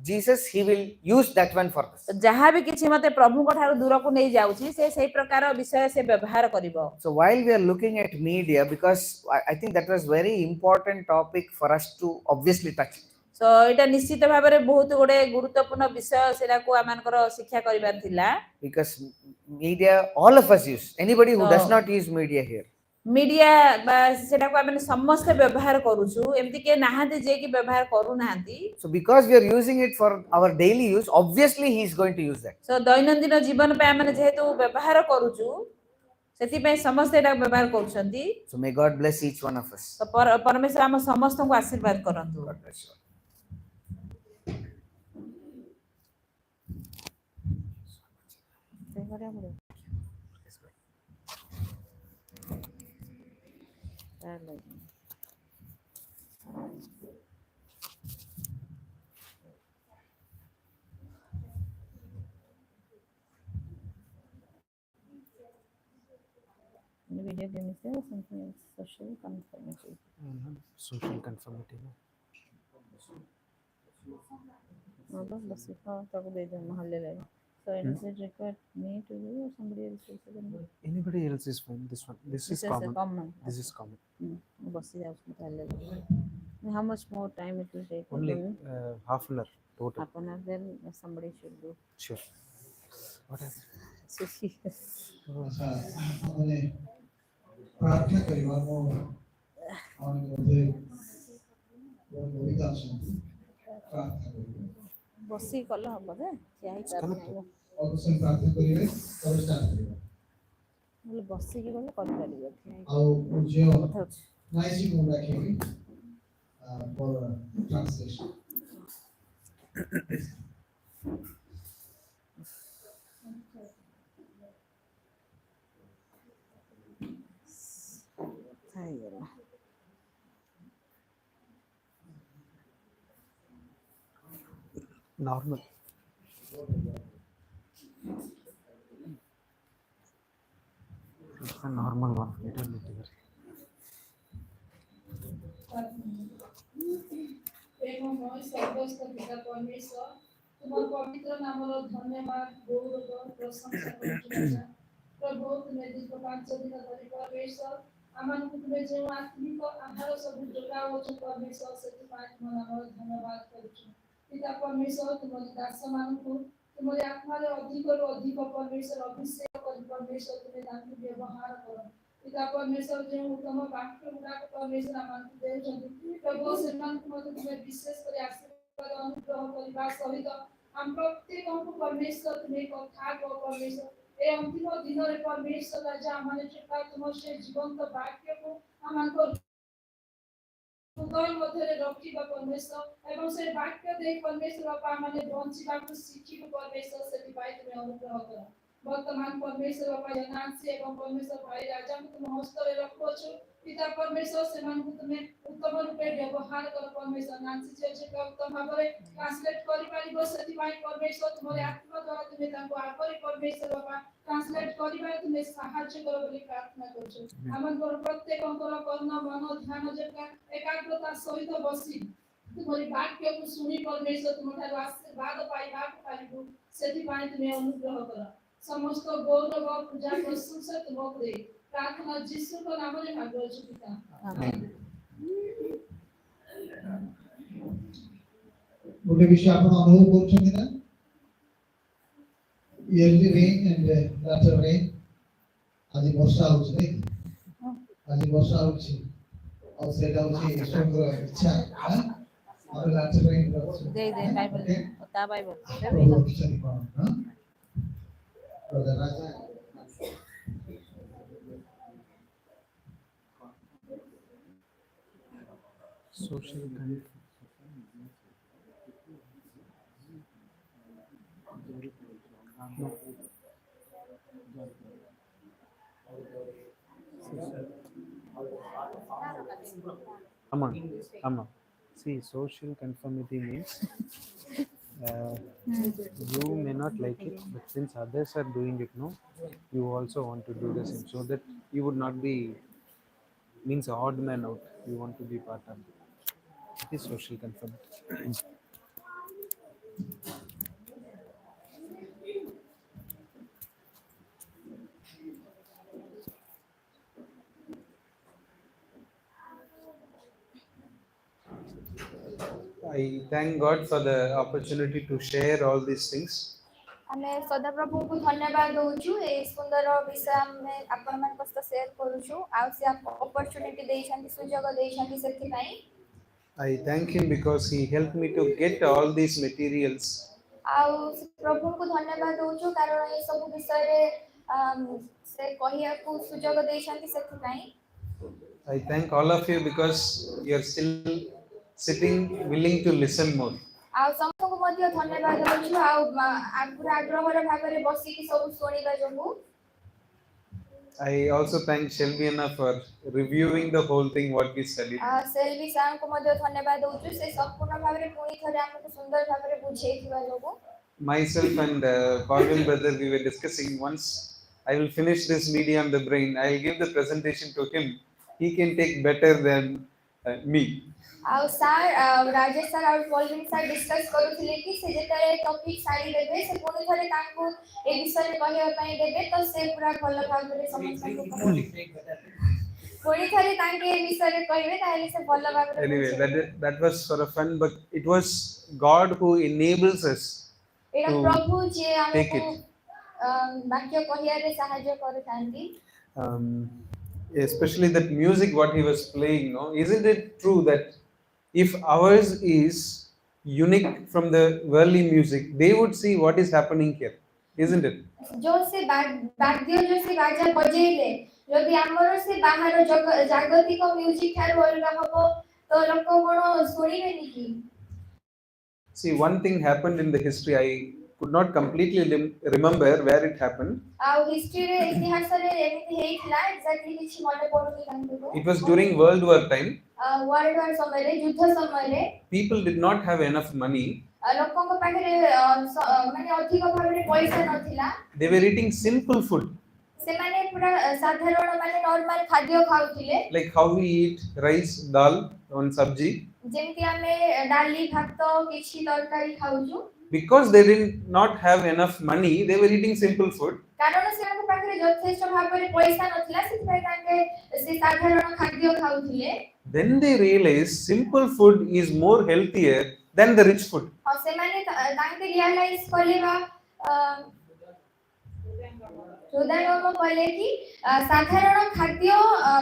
Jesus, he will use that one for this. तो जहाँ भी किछि मते प्रभु को ठारू दूर को नै जाउछि से सही प्रकार विषय से व्यवहार करिवो So while we are looking at media, because I think that was very important topic for us to obviously touch. सो एटा निश्चित भाबरे बहुत गोडे गुरुत्वपूर्ण विषय सेरा को आमानकर शिक्षा करिबार थिला Because media, all of us use. Anybody who does So- not use media here. Media बा सेटा को आमे समस्त व्यवहार करूछु एमति के नाहांती जे कि व्यवहार करू नाहांती So because we are using it for our daily use, obviously he is going to use that. सो दैनंदिन जीवन पे आमे जेहेतु व्यवहार करूछु सेति पे समस्त एटा व्यवहार करूछंती So may God bless each one of us. तो परमेश्वर हम समस्त को आशीर्वाद करंतु God bless you. video game is there something else social conformity social conformity no? बस हाँ तब दे दो महल्ले ले so is it required me to do or somebody else will do Anybody else is fine. This is common. common This is common. बस या उसमें महल्ले ले how much more time it will take Only half an hour total. half an hour then somebody should do Sure. What else? ଆଚ୍ଛା ମାନେ ପ୍ରାର୍ଥନା କରିବା ମୋ ବୋଧେ କବିତା ଅଛନ୍ତି ପ୍ରାର୍ଥନା କରିବା बसी कल हम दे क्या ही कर ଅବଶ୍ୟ ପ୍ରାର୍ଥନା କରିବେ ତବେ ଷ୍ଟାର୍ଟ କରିବା बोले बसी की बोले कर परिबे ଆଉ ଝିଅ କଥା ଅଛି ନାଇସି ମୁଁ ଡାକିବି for translation ହେଇଗଲା Normal. It's a normal one. It will be there. प्रेममय सर्वस्व पिता परमेश्वर तुम्हार पवित्र नामर धन्यवाद गौरव प्रशंसा करूछु राजा प्रभु तुमे दीर्घ 5 दिन धरि परमेश्वर ଆମମାନଙ୍କୁ ତୁମେ ଯେଉଁ ଆତ୍ମିକ ଆହାର ସବୁ ଯୋଗାଉଛ ପରମେଶ୍ୱର ସେଥିପାଇଁ ତୁମ ନାମର ଧନ୍ୟବାଦ କରୁଛୁ। ପିତା ପରମେଶ୍ୱର ତୁମରି ଦାସମାନଙ୍କୁ ତୁମରି ଆତ୍ମାରେ ଅଧିକରୁ ଅଧିକ ପରମେଶ୍ୱର ଅଭିଷେକ କରି ପରମେଶ୍ୱର ତୁମେ ତାଙ୍କୁ ବ୍ୟବହାର କର। ପିତା ପରମେଶ୍ୱର ଯେଉଁ ଉତ୍ତମ ବାକ୍ୟ ଗୁଡ଼ାକ ପରମେଶ୍ୱର ଆମମାନଙ୍କୁ ଦେଉଛନ୍ତି ପ୍ରଭୁ ସେମାନଙ୍କୁ ମଧ୍ୟ ତୁମେ ବିଶେଷ କରି ଆଶୀର୍ବାଦ ଅନୁଗ୍ରହ କରିବା ସହିତ ଆମ ପ୍ରତ୍ୟେକଙ୍କୁ ପରମେଶ୍ୱର ତୁମେ କଥା କହ ପରମେଶ୍ୱର ଏ ଅନ୍ତିମ ଦିନରେ ପରମେଶ୍ୱର ରାଜା ଆମମାନେ ଚିନ୍ତା ତୁମ ସେ ଜୀବନ୍ତ ବାକ୍ୟକୁ ଆମମାନଙ୍କ ହୃଦୟ ମଧ୍ୟରେ ରଖିବା ପରମେଶ୍ୱର ଏବଂ ସେ ବାକ୍ୟ ଦେଇ ପରମେଶ୍ୱର ବାପା ଆମମାନେ ବଞ୍ଚିବାକୁ ଶିଖିବୁ ପରମେଶ୍ୱର ସେଥିପାଇଁ ତୁମେ ଅନୁଗ୍ରହ କର। ବର୍ତ୍ତମାନ ପରମେଶ୍ୱର ବାପା ଜନାଂଶୀ ଏବଂ ପରମେଶ୍ୱର ଭାଇ ରାଜାଙ୍କୁ ତୁମ ହସ୍ତରେ ରଖୁଅଛୁ। ପିତା ପରମେଶ୍ୱର ସେମାନଙ୍କୁ ତୁମେ ଉତ୍ତମ ରୂପେ ବ୍ୟବହାର କର ପରମେଶ୍ୱର ନାଂଶୀ ଝିଅକୁ ଉତ୍ତମ ଭାବରେ ଟ୍ରାନ୍ସଲେଟ କରିପାରିବ ସେଥିପାଇଁ ପରମେଶ୍ୱର ତୁମର ଆତ୍ମା ଦ୍ୱାରା ତୁମେ ତାଙ୍କୁ ଆଗରେ ପରମେଶ୍ୱର ବାପା ଟ୍ରାନ୍ସଲେଟ କରିବାରେ ତୁମେ ସାହାଯ୍ୟ କର ବୋଲି ପ୍ରାର୍ଥନା କରୁଛୁ। ଆମଙ୍କର ପ୍ରତ୍ୟେକଙ୍କର କର୍ଣ୍ଣ ମନ ଧ୍ୟାନ ଯେକା ଏକାଗ୍ରତା ସହିତ ବସି ତୁମରି ବାକ୍ୟକୁ ଶୁଣି ପରମେଶ୍ୱର ତୁମଠାରୁ ଆଶୀର୍ବାଦ ପାଇବାକୁ ପାରିବୁ ସେଥିପାଇଁ ତୁମେ ଅନୁଗ୍ରହ କର। ସମସ୍ତ ଗୌରବ ପୂଜା ପ୍ରଶଂସା ତୁମକୁ ଦେଇ ପ୍ରାର୍ଥନା ଯୀଶୁଙ୍କ ନାମରେ ମାଗୁଅଛୁ ପିତା ଆମେନ୍। ଗୋଟେ ବିଷୟ ଆପଣ ଅନୁଭବ କରୁଛନ୍ତି ନା yearly rain and latter rain ଆଜି ବର୍ଷା ହଉଛି ନାଇଁ ଆଜି ବର୍ଷା ହଉଛି ଆଉ ସେଇଟା ହଉଛି ଈଶ୍ୱରଙ୍କର ଇଚ୍ଛା ଆଉ latter rain ଦେ ବାଇବଲ ତା Bible Br.Raja social Come on. See, social conformity means you may not like it, but since others are doing it, no, you also want to do the same, so that you would not be means odd man out. You want to be part of it. It is social conformity. I thank God for the opportunity to share all these things. ଆମେ ସଦାପ୍ରଭୁଙ୍କୁ ଧନ୍ୟବାଦ ଦଉଛୁ ଏ ସୁନ୍ଦର ବିଷୟ ଆମେ ଆପଣମାନଙ୍କ ସହିତ share କରୁଛୁ ଆଉ ସେ ଅପରଚୁନିଟି ଦେଇଛନ୍ତି ସୁଯୋଗ ଦେଇଛନ୍ତି ସେଥିପାଇଁ I thank him because he helped me to get all these materials. ଆଉ ପ୍ରଭୁଙ୍କୁ ଧନ୍ୟବାଦ ଦଉଛୁ କାରଣ ଏ ସବୁ ବିଷୟରେ ସେ କହିବାକୁ ସୁଯୋଗ ଦେଇଛନ୍ତି ସେଥିପାଇଁ I thank all of you because you are still sitting willing to listen more. ଆଉ ସମସ୍ତଙ୍କୁ ମଧ୍ୟ ଧନ୍ୟବାଦ ଦଉଛୁ ଆଉ ଆଗ୍ରହର ଭାବରେ ବସିକି ସବୁ ଶୁଣିବା ଯୋଗୁଁ I also thank Shelby Anna for reviewing the whole thing what we studied. Selvi ସାର୍ଙ୍କୁ ମଧ୍ୟ ଧନ୍ୟବାଦ ଦଉଛୁ ସେ ସମ୍ପୂର୍ଣ୍ଣ ଭାବରେ ପୁଣି ଥରେ ଆମକୁ ସୁନ୍ଦର ଭାବରେ ବୁଝେଇଥିବା ଯୋଗୁଁ Myself and Pavel brother, we were discussing once I will finish this media on the brain. I will give the presentation to him. He can take better than me. ଆଉ ସାର୍ ରାଜେଶ ସାର୍ ଆଉ ପଲବିନ sir discus କରୁଥିଲେ କି ସେ ଯେତେବେଳେ topic ସାରି ଦେବେ ସେ ପୁଣି ଥରେ ତାଙ୍କୁ ଏ ବିଷୟରେ କହିବା ପାଇଁ ଦେବେ ତ ସେ ପୁରା ଭଲ ଭାବରେ ସମସ୍ତଙ୍କୁ ପୁଣି ଥରେ ତାଙ୍କେ ଏ ବିଷୟରେ କହିବେ ତାହେଲେ ସେ ଭଲ ଭାବରେ Anyway, that was for a fun, but it was God who enables us ଏଇଟା to ପ୍ରଭୁ ଯିଏ take ଆମକୁ it. ବାକ୍ୟ କହିବାରେ ସାହାଯ୍ୟ କରିଥାନ୍ତି Especially that music what he was playing, no, isn't it true that if ours is unique from the worldly music, they would see what is happening here, isn't it? जो से वाद्य जो से बाजा बजेइले जदि हमर से बाहर जागतिक म्यूजिक ठार अलगा हबो तो लोक कोन सुनिबेनी की See, one thing happened in the history. I could not completely remember where it happened. आउ हिस्ट्री रे इतिहास रे एमिति हेइतला एक्जेक्टली किछि मने पडुनी तांको It was during World War time. World war समय रे युद्ध समय रे People did not have enough money. लोकन को पाखरे माने अधिक भाबरे पैसा नथिला They were eating simple food. से माने पूरा साधारण माने नॉर्मल खाद्य खाउथिले Like how we eat rice, dal, and sabji. जेमति हमें डाली भात किछि तरकारी खाउछु Because they did not have enough money, they were eating simple food. कारण से पाखरे यथेष्ट भाबरे पैसा नथिला सेति ताके से साधारण खाद्य खाउथिले then they realize simple food is more healthier than the rich food. और से माने तांके रियलाइज करलेबा हृदयंगम कहले कि साधारण खाद्य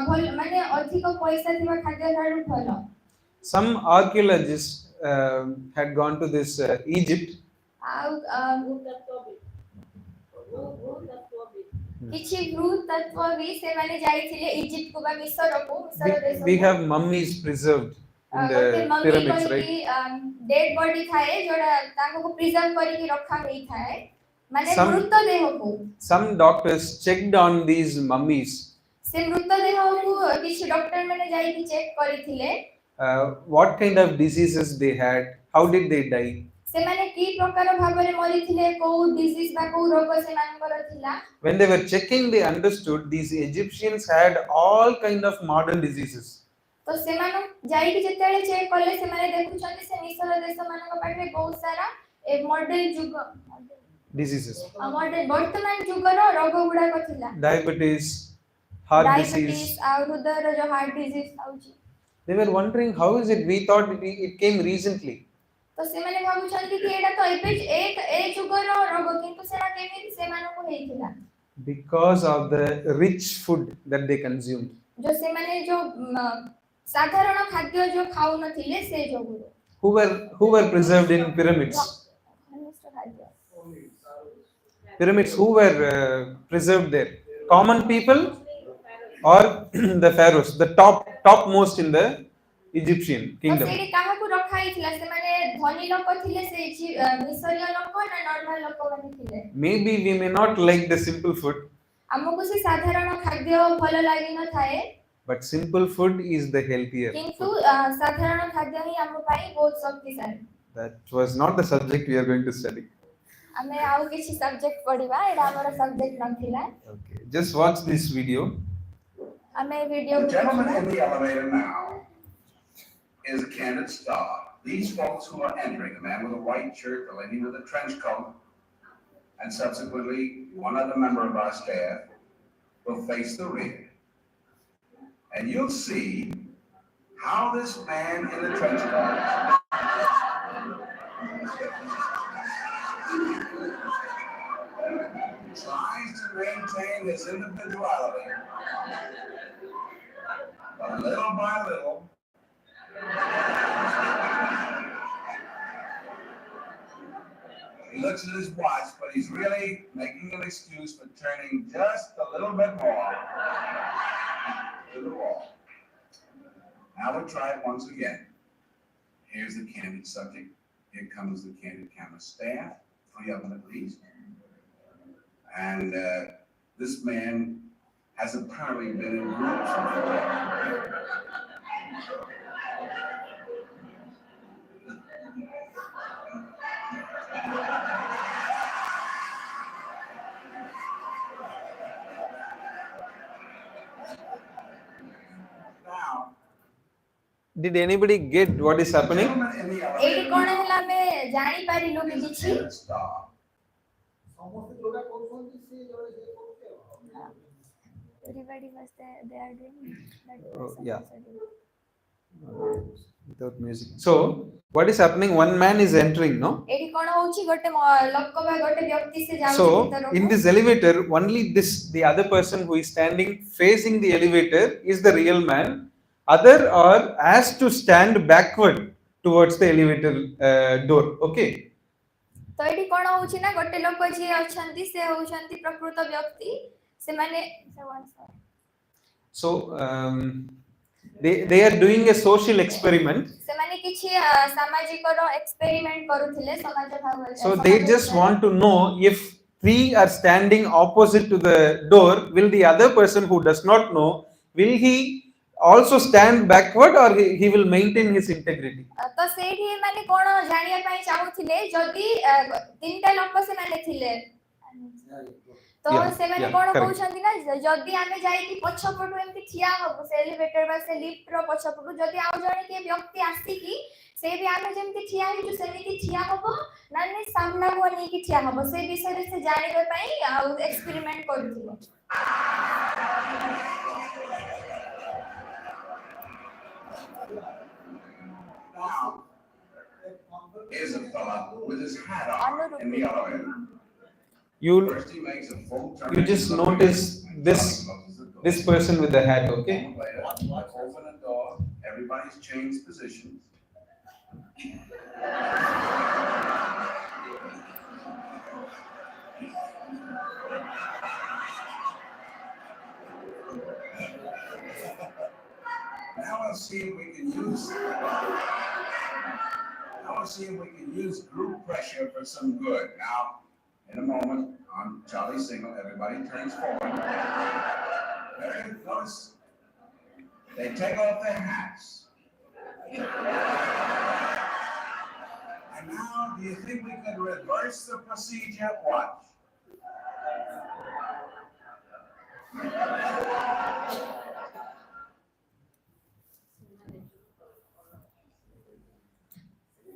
भल माने अधिक पैसा थिबा खाद्य थारु भल Some archaeologists had gone to this Egypt. किछि भूतत्वविद से माने जाइथिले इजिप्ट को बा मिस्र को मिस्र देश We have mummies preserved in the pyramids, right? Dead body थाए जोडा ताको को प्रिजर्व करी की रखा गई थाए माने Some- मृतदेह को Some doctors checked on these mummies. से मृतदेह को किछि डॉक्टर माने जाई की check करिथिले What kind of diseases they had, how did they die. से माने की प्रकार भाबरे मरिथिले को डिजीज बा को रोग से मानकर थिला When they were checking, they understood these Egyptians had all kind of modern diseases. तो से मानो जाई की जेतेले चेक करले से माने देखुछन्ती से मिस्र देश मानक पाखरे बहुत सारा ए मॉडल जुग Diseases. मॉडल वर्तमान जुगर रोग गुडा को थिला Diabetes, heart डायबिटीज disease. आ हृदय रो जो हार्ट डिजीज आउची They were wondering how is it, we thought it came recently. तो से माने भाबुछन्ती कि एटा तो एक ए जुगर रोग किंतु सेरा केमिति से मानको हेइथिला Because of the rich food that they consumed. जो से माने जो साधारण खाद्य जो खाउ नथिले से जोगुरो Who were preserved in pyramids? Pyramids, who were preserved there? Common people or the pharaohs, the topmost in the Egyptian तो kingdom? सेठी काहा को रखाइथिला से माने धनी लोक थिले से मिसरिया लोक ना नॉर्मल लोक माने थिले Maybe we may not like the simple food, हमको से साधारण खाद्य भल लागि न थाए but simple food is the healthier. किंतु साधारण खाद्य ही हम पाई बहुत शक्तिशाली That was not the subject we are going to study. हमें आउ किछि सब्जेक्ट पढिबा एडा हमर सब्जेक्ट नथिला Okay, just watch this video. हमें video The gentleman in the elevator now is a candid star. These folks who are entering, the man with a white shirt, the lady with a trench coat, and subsequently one other member of our staff, will face the rear. And you'll see how this man in the trench coat tries to maintain his individuality. But little by little, he looks at his watch, but he's really making an excuse for turning just a little bit more to the wall. Now we'll try it once again. Here's the candid subject. Here comes the candid camera staff, 3 of them at least. And this man has apparently been in groups before. Now, Did anybody get what is happening? gentleman in the एडी elevator कोन हला में जानी पारिलु कि is a किछि candid star. ସମସ୍ତେ ଯୋଉଟା କରୁଛନ୍ତି ସେ ଜଣେ ସେ କରୁଛି ଆଉ everybody was there they are doing that Oh, person yeah. also doing. Without music. So, what is happening? One man is entering, no? एडी कोन होउची गोटे लोक बा गोटे व्यक्ति से जाउची So, भीतर in this elevator, only the other person who is standing facing the elevator is the real man. Other are asked to stand backward towards the elevator door. Okay. तो एडी कोन होउची ना गोटे लोक जे अछंती से होउछंती प्रकृत व्यक्ति से माने So, they are doing a social experiment. से माने किछि सामाजिक रो एक्सपेरिमेंट करूथिले समाज भाव So, they just want to know if 3 are standing opposite to the door, will the other person who does not know, will he also stand backward or he will maintain his integrity? तो सेठी माने कोन जानिया पई चाहुथिले जदी तीनटा लोक से माने थिले तो Yeah, से माने yeah, कोन correct. कहउछंती ना जदी आमे जाई कि पछपटु एमति ठिया होबो से एलिवेटर बा से लिफ्ट रो पछपटु जदी आउ जणे के व्यक्ति आसी कि से भी आमे जेमति ठिया हि जो सेमिति ठिया होबो नाने सामना को नै कि ठिया होबो से विषय से जानिबे पई आउ experiment करूथिले Now, here's a fella with his hat on in the elevator. You'll First he makes a full turn. you just notice this person with the hat, okay? Later, open the door, everybody's changed positions. Now let's see if we can use group pressure for some good. Now, in a moment, on Charlie's signal, everybody turns forward. Very good. Notice they take off their hats. And now, do you think we could reverse the procedure? Watch.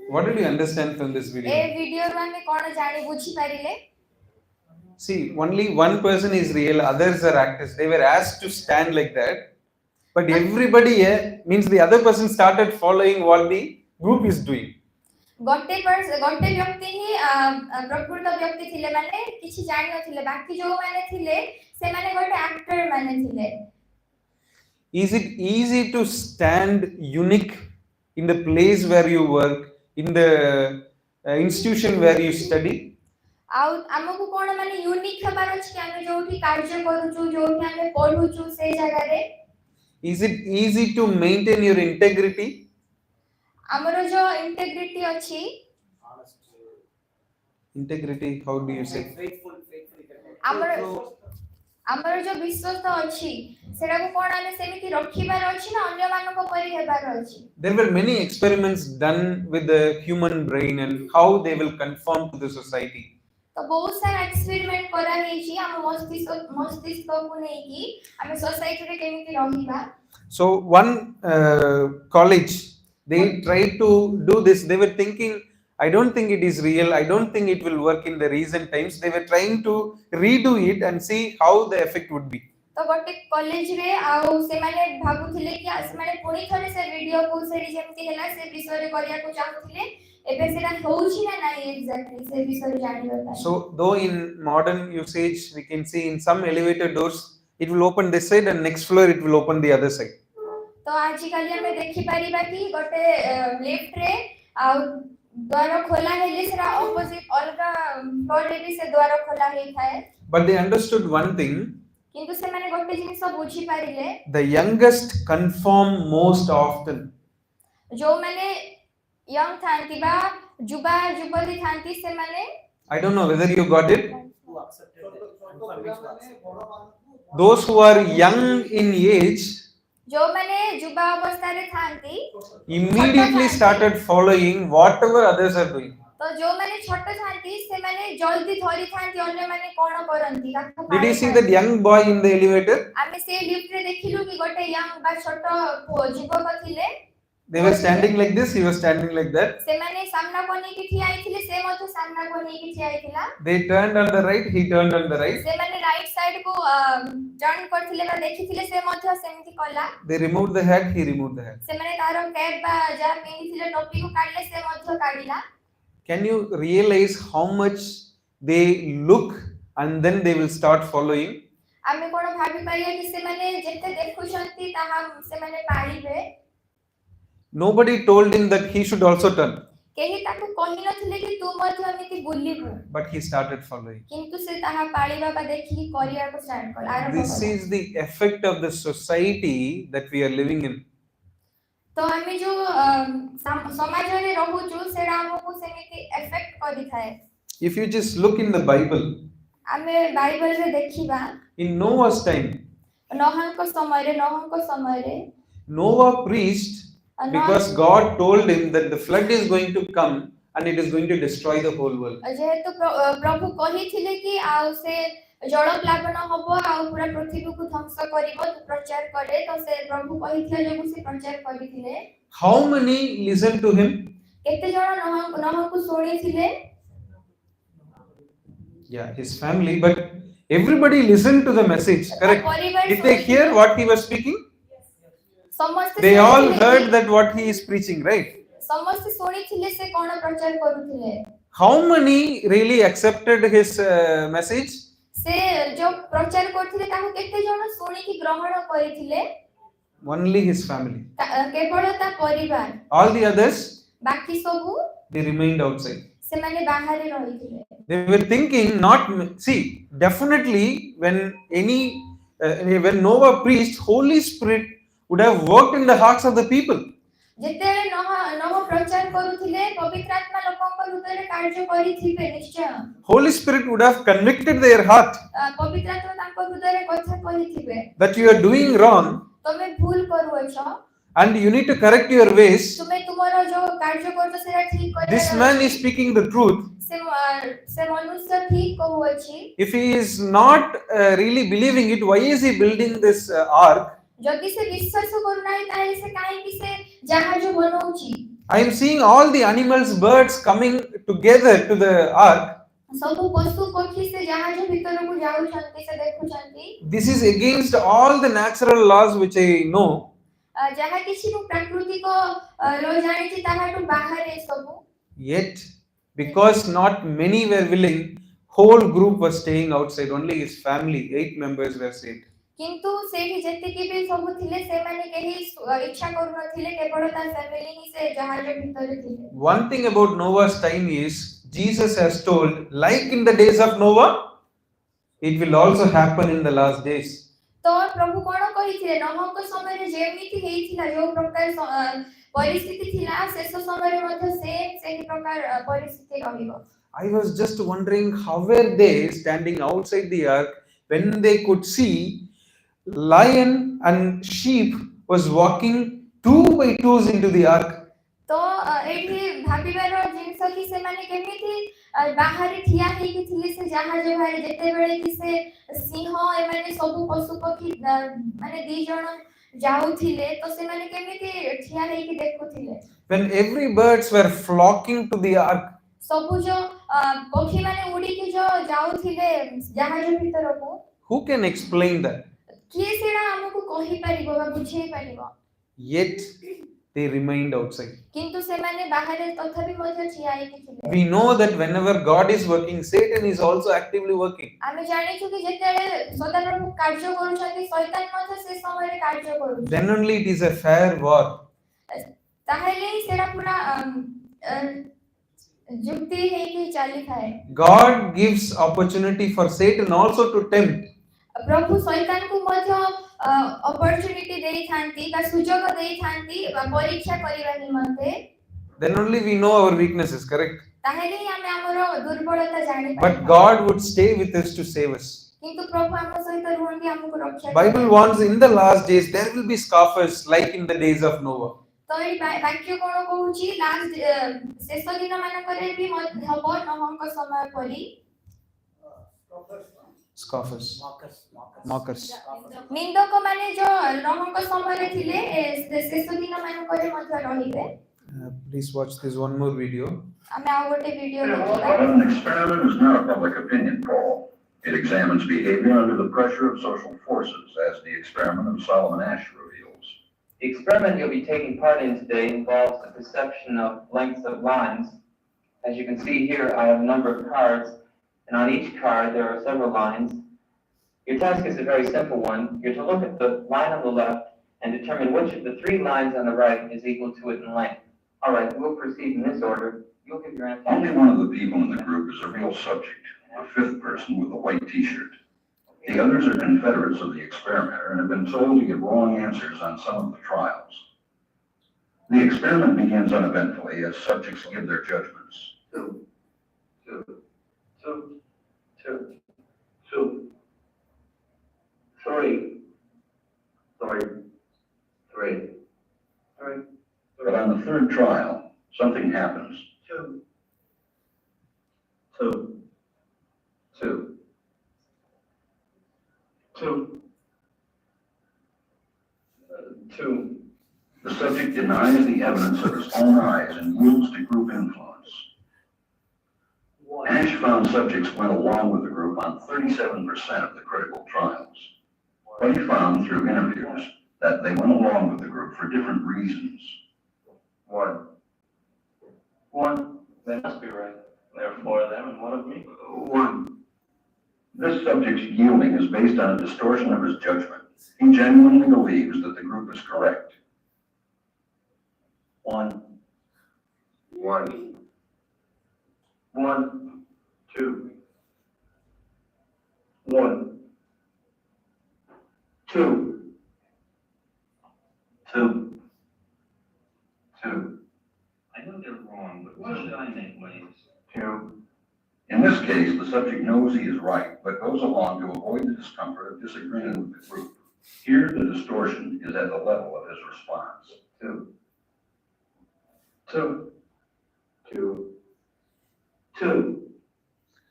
What did you understand from this ए video? Video रो हमें कोन जानि बुझी पारिले See, only one person is real, others are actors. They were asked to stand like that, but everybody here means the other person started following what the group is doing. गोटे व्यक्ति ही प्रकृत व्यक्ति थिले माने किछि जानि नथिले बाकी जो माने थिले से माने गोटे एक्टर माने थिले Is it easy to stand unique in the place where you work, in the institution where you study? आउ हमकु कोन माने यूनिक खबर अछि कि हम जोठी कार्य करूछु जोठी हम पढुछु से जगह रे Is it easy to maintain your integrity? हमरो जो इंटेग्रिटी अछि Integrity, how do you say? हमरो जो विश्वास अछि सेरा को कोन हम सेमिति रखिबार अछि ना अन्य मानको परि हेबार अछि There were many experiments done with the human brain and how they will conform to the society. तो बहुत सारा एक्सपेरिमेंट करा हे छी हम मस्तिष्क को नै कि हम सोसाइटी रे केमिति रहिबा So one college, they tried to do this. They were thinking, I don't think it is real. I don't think it will work in the recent times. They were trying to redo it and see how the effect would be. तो गोटे college रे आउ से माने भाबुथिले कि से माने पुनी थरे से वीडियो को सेरी जेमति हैला से विषय रे करिया को चाहुथिले एबे सेरा होउछि ना नाही एक्जेक्टली से विषय रे जानि बता So though in modern usage we can see in some elevator doors it will open this side and next floor it will open the other side. तो आजि काली हमें देखि परिबा कि गोटे लेफ्ट रे आउ द्वार खोला हेले सेरा ऑपोजिट अलगा फ्लोर रे भी से द्वार खोला हे थाए But they understood one thing, किंतु से माने गोटे जिनिस बुझी पारिले the youngest conform most often. जो माने यंग थांती बा जुबा जुबती थांती से माने I don't know whether you got it. Those who are young in age जो माने जुबा अवस्था रे थांती immediately started following whatever others are doing. तो जो माने छोट थांती से माने जल्दी धरी थांती अन्य माने कोन करंती Did you see that young boy in the elevator? आमे से लिफ्ट रे देखिलु कि गोटे यंग बा छोट जुबक थिले They were standing like this, he was standing like that. से माने सामना कोनी की ठिया आइथिले से मथो सामना कोनी की ठिया आइथिला They turned on the right, he turned on the right. से माने राइट साइड को टर्न करथिले बा देखिथिले से मथो सेमति कला They removed the hat, he removed the hat. से माने तारो कैप बा जा पिनिथिले टोपी को काढले से मथो काढिला Can you realize how much they look and then they will start following? आमे कोन भाबी पाइया कि से माने जेते देखुछंती ताहा से माने पाळिबे Nobody told him that he should also turn, केही ताकू कहि नथिले कि तू मथो एमिति बुलिबु but he started following. किंतु से ताहा पाळिबा बा देखि करिया को स्टार्ट कर आरंभ This is the effect of the society that we are living in. तो आमे जो समाज रे रहूछु सेरा हमकु सेमिति इफेक्ट करि थाए If you just look in the Bible, आमे बाइबल रे देखिबा in Noah's time, नोहंको समय रे Noah preached because God told him that the flood is going to come and it is going to destroy the whole world. जेहेतु प्रभु कहिथिले कि आउ से जल प्लावन हबो आउ पूरा पृथ्वी को ध्वंस करिवो तो प्रचार करे तो से प्रभु कहिथिले जो से प्रचार करिथिले How many listened to him? केते जण नोहंको सुनिथिले Yeah, his family, but everybody listened to the message, correct? Did they hear what he was speaking? ସମସ୍ତେ They all ଶୁଣିଥିଲେ heard କି- that what he is preaching, right? ସମସ୍ତେ ଶୁଣିଥିଲେ ସେ କଣ ପ୍ରଚାର କରୁଥିଲେ। How many really accepted his message? ସେ ଯୋଉ ପ୍ରଚାର କରୁଥିଲେ ତାକୁ କେତେ ଜଣ ଶୁଣିକି ଗ୍ରହଣ କରିଥିଲେ? Only his family. କେବଳ ତା ପରିବାର। All the others, ବାକି ସବୁ they remained outside. ସେମାନେ ବାହାରେ ରହିଥିଲେ। They were thinking, not see, definitely when when Noah preached, Holy Spirit would have worked in the hearts of the people. ଯେତେବେଳେ ନହ ପ୍ରଚାର କରୁଥିଲେ ପବିତ୍ର ଆତ୍ମା ଲୋକଙ୍କ ହୃଦୟରେ କାର୍ଯ୍ୟ କରିଥିବେ ନିଶ୍ଚୟ। Holy Spirit would have convicted their heart ପବିତ୍ର ଆତ୍ମା ତାଙ୍କ ହୃଦୟରେ କଥା କହିଥିବେ that you are doing wrong ତମେ ଭୁଲ କରୁଅଛ and you need to correct your ways. ତୁମେ ତୁମର ଯୋଉ କାର୍ଯ୍ୟ କରୁଛ ସେଟା ଠିକ କରିବାର This man is speaking the truth. ସେ ମନୁଷ୍ୟ ଠିକ କହୁଅଛି। If he is not really believing it, why is he building this ark? ଯଦି ସେ ବିଶ୍ୱାସ କରୁନାହିଁ ତାହେଲେ ସେ କାହିଁକି ସେ ଜାହାଜ ବନଉଛି? I am seeing all the animals, birds coming together to the ark. ସବୁ ପଶୁ ପକ୍ଷୀ ସେ ଜାହାଜ ଭିତରକୁ ଯାଉଛନ୍ତି ସେ ଦେଖୁଛନ୍ତି। This is against all the natural laws which I know. ଯାହା କିଛି ମୁଁ ପ୍ରାକୃତିକ ଜାଣିଛି ତାହାଠୁ ବାହାରେ ସବୁ। Yet, because not many were willing, whole group was staying outside. Only his family, 8 members were saved. କିନ୍ତୁ ସେଇଠି ଯେତିକି ବି ସବୁ ଥିଲେ ସେମାନେ କେହି ଇଚ୍ଛା କରୁନଥିଲେ କେବଳ ତା ଫ୍ୟାମିଲି ହିଁ ସେ ଜାହାଜ ଭିତରେ ଥିଲେ। One thing about Noah's time is Jesus has told, like in the days of Noah, it will also happen in the last days. ତ ପ୍ରଭୁ କଣ କହିଥିଲେ ନହଙ୍କ ସମୟରେ ଯେମିତି ହେଇଥିଲା ଯୋଉ ପ୍ରକାର ପରିସ୍ଥିତି ଥିଲା ଶେଷ ସମୟରେ ମଧ୍ୟ ସେହି ପ୍ରକାର ପରିସ୍ଥିତି ରହିବ। I was just wondering how were they standing outside the ark when they could see lion and sheep was walking 2 by 2s into the ark. ତ ଏଠି ଭାବିବାର ଜିନିଷ କି ସେମାନେ କେମିତି ବାହାରେ ଠିଆ ହେଇକି ଥିଲେ ସେ ଜାହାଜ ବାହାରେ ଯେତେବେଳେ କି ସେ ସିଂହ ଏମାନେ ସବୁ ପଶୁ ପକ୍ଷୀ ମାନେ 2 ଜଣ ଯାଉଥିଲେ ତ ସେମାନେ କେମିତି ଠିଆ ହେଇକି ଦେଖୁଥିଲେ? When every birds were flocking to the ark. ସବୁ ଯୋ ପକ୍ଷୀ ମାନେ ଉଡିକି ଯୋ ଯାଉଥିଲେ ଜାହାଜ ଭିତରକୁ। Who can explain that? କିଏ ସେଟା ଆମକୁ କହି ପାରିବ ବା ବୁଝେଇ ପାରିବ? Yet they remained outside. କିନ୍ତୁ ସେମାନେ ବାହାରେ ତଥାପି ମଧ୍ୟ ଠିଆ ହେଇକି ଥିଲେ। We know that whenever God is working, Satan is also actively working. ଆମେ ଜାଣିଛୁ କି ଯେତେବେଳେ ସଦାପ୍ରଭୁ କାର୍ଯ୍ୟ କରୁଛନ୍ତି ଶୈତାନ ମଧ୍ୟ ସେ ସମୟରେ କାର୍ଯ୍ୟ କରୁଛି। Then only it is a fair war. ତାହେଲେ ସେଟା ପୁରା ଯୁକ୍ତି ହେଇକି ଚାଲିଥାଏ। God gives opportunity for Satan also to tempt. ପ୍ରଭୁ ଶୈତାନକୁ ମଧ୍ୟ ଅପରଚୁନିଟି ଦେଇଥାନ୍ତି ବା ସୁଯୋଗ ଦେଇଥାନ୍ତି ପରୀକ୍ଷା କରିବା ନିମନ୍ତେ। Then only we know our weaknesses, correct? ତାହେଲେ ଆମେ ଆମର ଦୁର୍ବଳତା ଜାଣିପାରିବା। But God would stay with us to save us. କିନ୍ତୁ ପ୍ରଭୁ ଆମ ସହିତ ରୁହନ୍ତି ଆମକୁ ରକ୍ଷା କରିବେ। Bible warns in the last days there will be scoffers like in the days of Noah. ତ ଏଇ ବାକ୍ୟ କଣ କହୁଛି ଶେଷ ଦିନ ମାନଙ୍କରେ ବି ହବ ନହଙ୍କ ସମୟ ପରି Scoffers, mockers. ନିନ୍ଦକ ମାନେ ଯୋ ନହଙ୍କ ସମୟରେ ଥିଲେ ଶେଷ ଦିନ ମାନଙ୍କରେ ମଧ୍ୟ ରହିବେ। Please watch this one more video. ଆମେ ଆଉ ଗୋଟେ ଭିଡିଓ ଦେଖିବା। But an experiment is not a public opinion poll. It examines behavior under the pressure of social forces, as the experiment of Solomon Asch reveals. The experiment you'll be taking part in today involves the perception of lengths of lines. As you can see here, I have a number of cards, and on each card there are several lines. Your task is a very simple one. You're to look at the line on the left and determine which of the 3 lines on the right is equal to it in length. All right, we'll proceed in this order. You'll give your answer. Only one of the people in the group is a real subject, a 5th person with a white t-shirt. The others are confederates of the experimenter and have been told to give wrong answers on some of the trials. The experiment begins uneventfully as subjects give their judgments. 2, 2, 2, 2, 3, 3, 3, 3. But on the 3rd trial, something happens. 2, 2, 2, 2, 2. The subject denies the evidence of his own eyes and yields to group influence. Ash found subjects went along with the group on 37% of the critical trials. What he found through interviews that they went along with the group for different reasons. One. That must be right. There are four of them and one of me. One. This subject's yielding is based on a distortion of his judgment. He genuinely believes that the group is correct. One. Two. Two. I know they're wrong, but what should I make, Blaze? Two. In this case, the subject knows he is right, but goes along to avoid the discomfort of disagreeing with the group. Here, the distortion is at the level of his response. Two.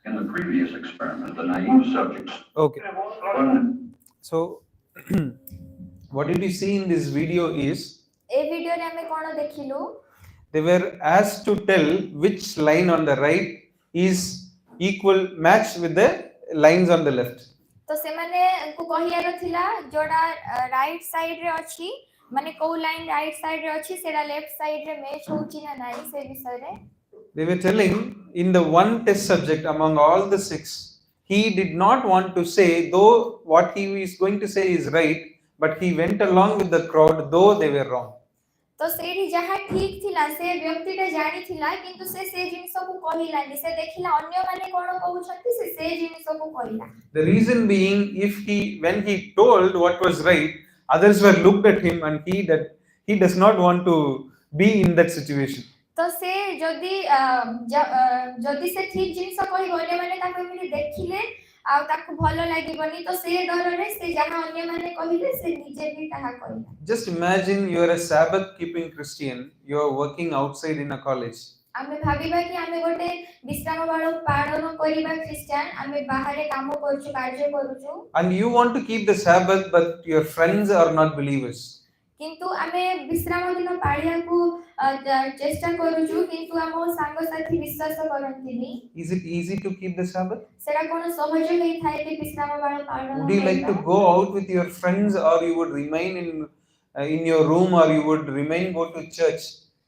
In the previous experiment, the naive subjects. Okay. One. So, what did you see in this video is A video रे हमें कोन देखिलु they were asked to tell which line on the right is equal match with the lines on the left. तो से माने को कहियार थिला जोडा right side रे अछि माने को लाइन राइट साइड रे अछि सेडा लेफ्ट साइड रे मैच होछि ना नाही से विषय रे They were telling in the one test subject among all the 6, he did not want to say, though what he is going to say is right, but he went along with the crowd, though they were wrong. तो सेठी जहा ठीक थिला से व्यक्तिटा जानि थिला किंतु से जिनिस को कहिलानी से देखिला अन्य माने कोन कहउछंती से जिनिस को कहिला. The reason being, when he told what was right, others were looked at him and he does not want to be in that situation. तो से जदी से ठीक जिनिस कहि गले माने ताको एमिति देखिले आ ताको भलो लागिबनी तो से डर रे से जहा अन्य माने कहिले से निजे भी ताहा कहिला. Just imagine you are a Sabbath keeping Christian, you are working outside in a college. आमे भाबिबा कि आमे गोटे विश्राम वालो पालन करिबा क्रिश्चियन आमे बाहरे काम करछु कार्य करछु And you want to keep the Sabbath, but your friends are not believers. किंतु आमे विश्राम दिन पाळिया को चेष्टा करछु किंतु हमो संग साथी विश्वास करंतिनी. Is it easy to keep the Sabbath? सेरा कोन सहज नै थाय कि विश्राम वालो पालन. Would you like to go out with your friends, or you would remain in your room, or you would go to church,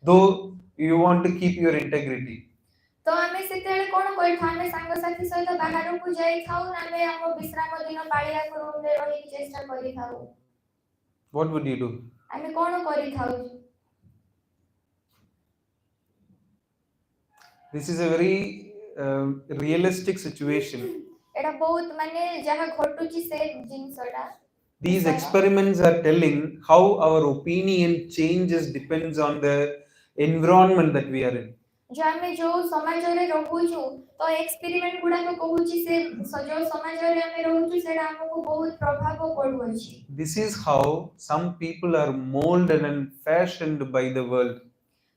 though you want to keep your integrity? तो आमे सेतेले कोन करथां आमे संग साथी सहित बाहर को जाई थाउ आमे हमो विश्राम दिन पाळिया को रूम रे रही चेष्टा करि थाउ. What would you do? आमे कोन करि थाउ. This is a very realistic situation. एटा बहुत माने जहा घटुची से जिंसडा. These experiments are telling how our opinion changes depends on the environment that we are in. जो आमे जो समाज रे रहूछु तो एक्सपेरिमेंट गुडा को कहूची से जो समाज रे आमे रहूछु सेडा हमको बहुत प्रभाव पडुछि. This is how some people are molded and fashioned by the world.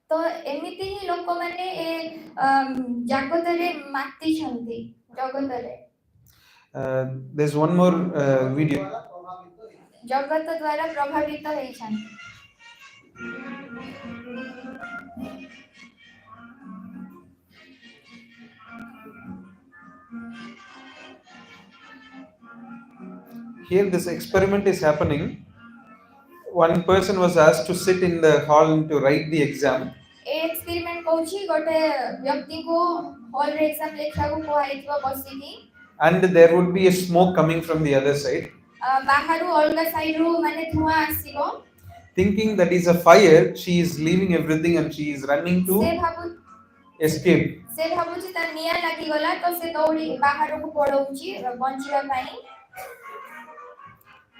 तो एमिति ही लोक माने ए जगत रे माती छंती जगत रे. There's one more video. जगत द्वारा प्रभावित होई छन. Here this experiment is happening. One person was asked to sit in the hall to write the exam. ए एक्सपेरिमेंट कहूची गोटे व्यक्ति को हॉल रे एग्जाम लेखा को कोहाइतबा बसिकी. And there would be a smoke coming from the other side. Bahru अलगा side रो माने धुआं आसीबो. Thinking that is a fire, she is leaving everything and she is running to escape. से भाबुची त निया लागि गला तो से दौड़ी बाहर को पळौची बंचिबा पई.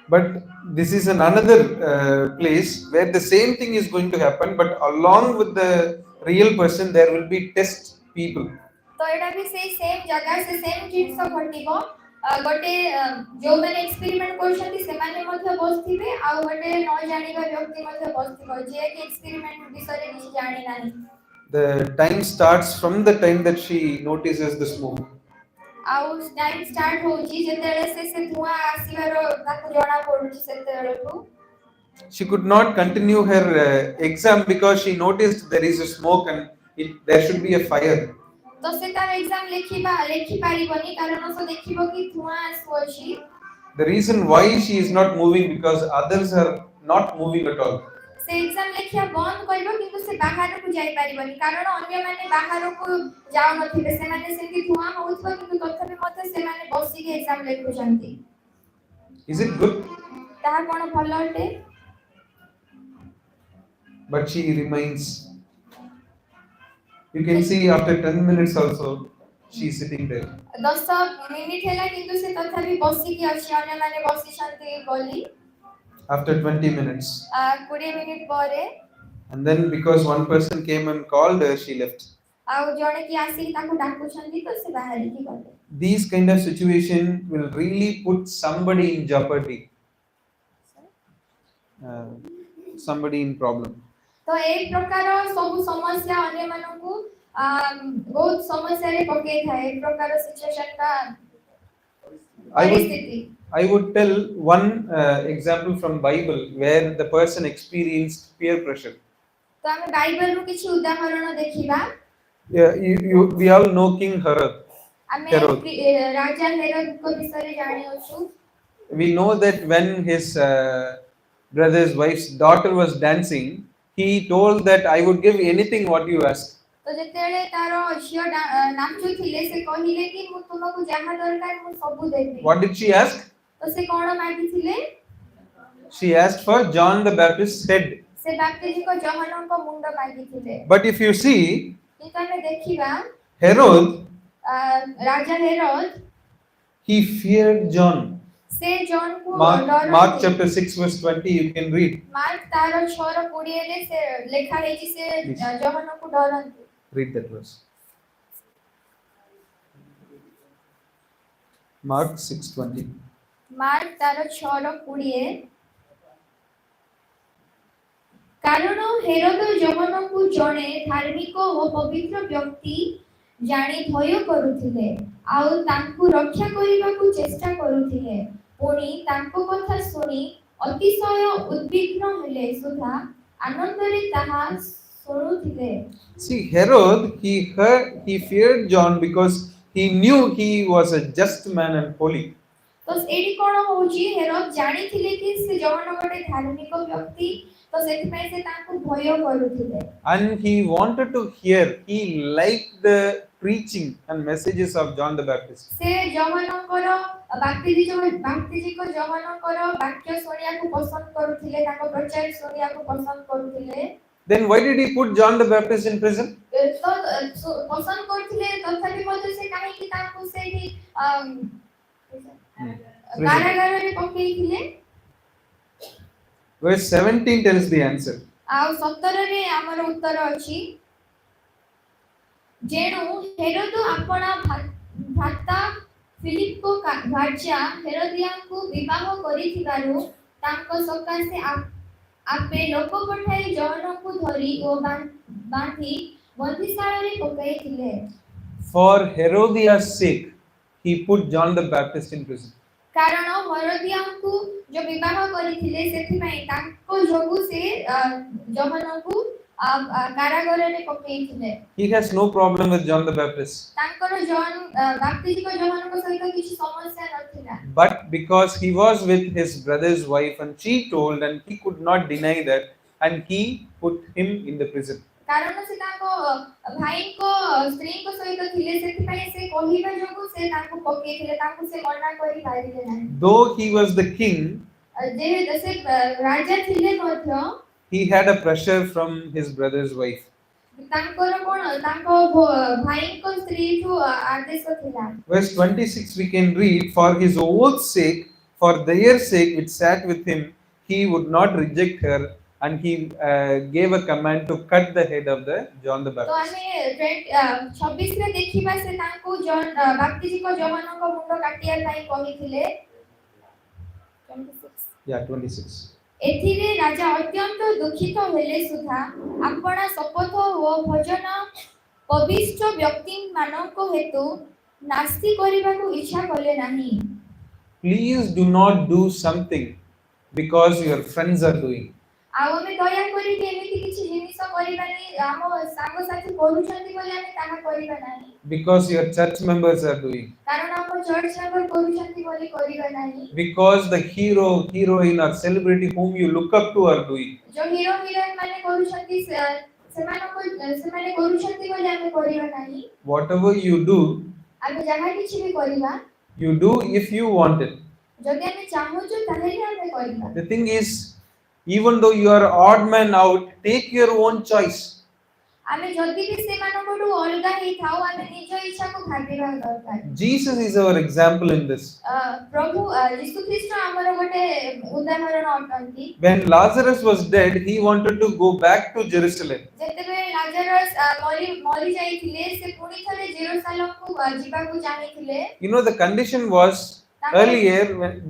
But this is another place where the same thing is going to happen, but along with the real person there will be test people. तो एटा भी सेम जगह से सेम चीज सब घटिबो. गोटे जो माने एक्सपेरिमेंट करछथि से माने मध्ये बसथिबे आ गोटे न जानिबा व्यक्ति मध्ये बसथिबो जे कि एक्सपेरिमेंट विषय रे किछ जानि नाही. The time starts from the time that she notices the smoke. आउ टाइम स्टार्ट होची जेतेले से धुआं आसीबारो ताको जणा पडुची सेतेलु. She could not continue her exam because she noticed there is a smoke and there should be a fire. तो से तार exam लेखि पारिबनी कारण से देखिबो कि धुआं आसुची. The reason why she is not moving because others are not moving at all. से exam लेखिया बंद करबो किंतु से बाहर को जाई परिबनी कारण अन्य माने बाहर को जाउ नथिबे से माने सेंती धुआं होउथबो किंतु तथापि मते से माने बसी के एग्जाम लेखुचंती Is it good? ताहा कोन भलो अटे But she remains. You can see after 10 minutes also, she is sitting there. 10 minute हैला किंतु से तथापि बसी के अछि अन्य माने बसी छंती बोली After 20 minutes. 20 मिनिट परे And then because one person came and called her, she left. आउ जणे की आसी ताको डाकू छंती तो से बाहर की गले These kind of situation will really put somebody in jeopardy. Somebody in problem. तो एक प्रकार सब समस्या अन्य मानकू बहुत समस्या रे पके थाए एक प्रकार सिचुएशन का परिस्थिति I would tell one example from Bible where the person experienced peer pressure. तो हमें बाइबल रो किछि उदाहरण देखिबा We all know King Herod. हमें राजा हेरोद को विषय रे जानि अछु We know that when his brother's wife's daughter was dancing, he told that I would give anything what you ask. तो जेतेले तारो झियो नाचु थिले से कहिले कि मु तुमको जहा दरकार मु सब देबी What did she ask? तो से कोन मागी थिले She asked for John the Baptist's head. से बाप्तिजी को जहन्नम को मुंड मागी थिले But if you see, कि हमें देखिबा Herod, राजा हेरोद he feared John. से जॉन को Mark chapter 6 verse 20 you can read. Mark तारो 6 रो 20 रे से लेखा हेची से जहन्नम को डरन Read that verse. Mark 6:20. Mark तारो 6 रो 20 कारण हेरोद जहन्नम को जणे धार्मिक और पवित्र व्यक्ति जानी भय करूथिले आउ तांकु रक्षा करिबाकू चेष्टा करूथिले पुनी तांको कथा सुनी अतिशय उद्विग्न हेले सुधा आनंदरे ताहा सुनुथिले See, Herod, he feared John because he knew he was a just man and holy. तो एडी कोन होची हेरोद जानी थिले कि से जहन्नम गोटे धार्मिक व्यक्ति तो सेति पय से तांको भय करूथिले And he wanted to hear, he liked the preaching and messages of John the Baptist. से जहन्नम करो बाप्तिजी को जहन्नम करो वाक्य सुनिया को पसंद करूथिले ताको प्रचार सुनिया को पसंद करूथिले Then why did he put John the Baptist in prison? तो पसंद करथिले तथापि मते से काहे कि ताको से ही कारागार रे पकेइथिले Verse 17 tells the answer. आ 17 रे हमर उत्तर अछि जेणु हेरोद अपना भ्राता फिलिप को भार्या हेरोदिया को विवाह करिथिबारु तांको सकासे आपे लोक पठाई जहन्नम को धरी ओ बांधी बंदीशाला रे पकाइथिले For Herodias' sake, he put John the Baptist in prison. कारण हेरोदिया को जो विवाह करिथिले सेथि पई तांको जोगु से जहन्नम को कारागार रे पकाइथिले He has no problem with John the Baptist. तांकर जॉन बाप्तिजी को जहन्नम को सहित किछि समस्या नथिला But because he was with his brother's wife and she told and he could not deny that and he put him in the prison. कारण से ताको भाई को स्त्री को सहित थिले सेति पई से कहिबा जोगु से ताको पकेइथिले ताको से मना करि पारिले नाही Though he was the king, जे जसे राजा थिले मध्य he had a pressure from his brother's wife. तांकर कोन ताको भाई को स्त्री ठु आदेश थिला Verse 26 we can read, for his oath's sake, for their sake which sat with him, he would not reject her, and he gave a command to cut the head of the John the तो Baptist. हमें 26 रे देखिबा से तांको John बाप्तिजी को जहन्नम को मुंड काटिया ताई कहिथिले 26 Yeah, 26. एथिरे राजा अत्यंत दुखित हेले सुधा अपना शपथ ओ भजन पवित्र व्यक्ति मानको हेतु नास्ति करिबाकू इच्छा कले नाही Please do not do something because your friends are doing. ଆଉ ଆମେ ଦୟା କରିକି ଏମିତି କିଛି ଜିନିଷ କରିବାନି ଆମ ସାଙ୍ଗସାଥି କରୁଛନ୍ତି ବୋଲି ଆମେ ତାହା କରିବା ନାହିଁ because your church members are doing, କାରଣ ଆମ ଚର୍ଚ୍ଚ ମେମ୍ବର କରୁଛନ୍ତି ବୋଲି କରିବା ନାହିଁ because the hero, heroine or celebrity whom you look up to are doing. जो हीरो हीरोइन माने କରୁଛନ୍ତି ସେମାନେ କରୁଛନ୍ତି ବୋଲି ଆମେ କରିବା ନାହିଁ Whatever you do, ଆମେ ଯାହା କିଛି ବି କରିବା you do if you want it. ଯଦି ଆମେ ଚାହୁଁଛୁ ତାହେଲେ ଆମେ କରିବା The thing is, even though you are odd man out, take your own choice. ଆମେ ଯଦି ବି ସେମାନଙ୍କଠୁ ଅଲଗା ହେଇଥାଉ ଆମେ ନିଜ ଇଚ୍ଛାକୁ ଭାବିବା ଦରକାର Jesus is our example in this. ପ୍ରଭୁ ଯୀଶୁ ଖ୍ରୀଷ୍ଟ ଆମର ଗୋଟେ ଉଦାହରଣ ଅଟନ୍ତି When Lazarus was dead, he wanted to go back to Jerusalem. ଯେତେବେଳେ ଲାଜରସ୍ ମରି ଯାଇଥିଲେ ସେ ପୁଣି ଥରେ ଜେରୁସାଲେମକୁ ଯିବାକୁ ଚାହିଁଥିଲେ You know, the condition was earlier,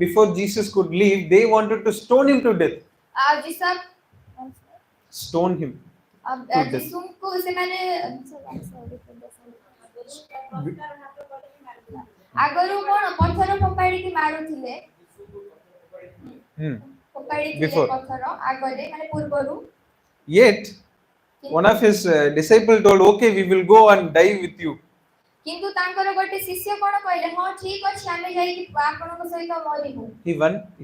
before Jesus could leave, they wanted to stone him to death. Stone him. ଯୀଶୁଙ୍କୁ ସେମାନେ ଆଗରୁ କଣ ପଥର ଫୋପାଡ଼ିକି ମାରୁଥିଲେ Before. ପଥର ଆଗରେ ମାନେ ପୂର୍ବରୁ Yet, one of his disciples told, okay, we will go and die with you. କିନ୍ତୁ ତାଙ୍କର ଗୋଟେ ଶିଷ୍ୟ କଣ କହିଲେ ହଁ ଠିକ ଅଛି ଆମେ ଯାଇକି ଆପଣଙ୍କ ସହିତ ମରିବୁ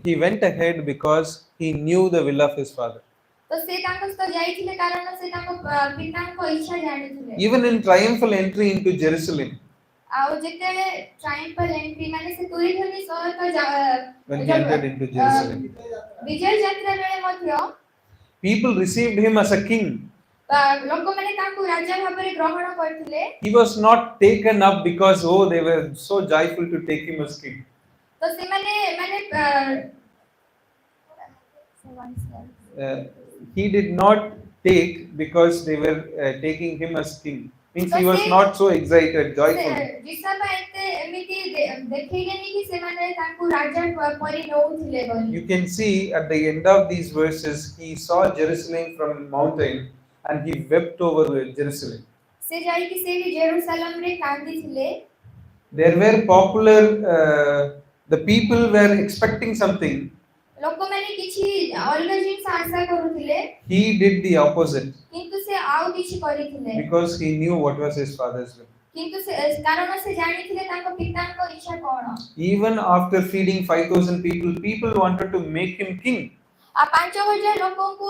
He went ahead because he knew the will of his father. ତ ସେ ତାଙ୍କ ସହିତ ଯାଇଥିଲେ କାରଣ ସେ ତାଙ୍କ ପିତାଙ୍କ ଇଚ୍ଛା ଜାଣିଥିଲେ Even in triumphal entry into Jerusalem, ଆଉ ଯେତେବେଳେ ଟ୍ରାଇମ୍ଫଲ ଏଣ୍ଟ୍ରି ମାନେ ସେ ତୁରିଧନି ସହିତ when he entered into Jerusalem, ବିଜୟ ଯାତ୍ରା ବେଳେ ମଧ୍ୟ people received him as a king. ଲୋକମାନେ ତାଙ୍କୁ ରାଜା ଭାବରେ ଗ୍ରହଣ କରିଥିଲେ He was not taken up because, oh, they were so joyful to take him as king. ତ ସେମାନେ ମାନେ He did not take because they were taking him as king. Means he was not so excited, joyful. You can see at the end of these verses, he saw Jerusalem from a mountain and he wept over Jerusalem. There were popular, the people were expecting something. ଲୋକମାନେ କିଛି ଅଲଗା ଜିନିଷ ଆଶା କରୁଥିଲେ He did the opposite କିନ୍ତୁ ସେ ଆଉ କିଛି କରିଥିଲେ because he knew what was his father's will. କିନ୍ତୁ ସେ କାରଣ ସେ ଜାଣିଥିଲେ ତାଙ୍କ ପିତାଙ୍କ ଇଚ୍ଛା କଣ Even after feeding 5,000 people wanted to make him king. 5,000 ଲୋକଙ୍କୁ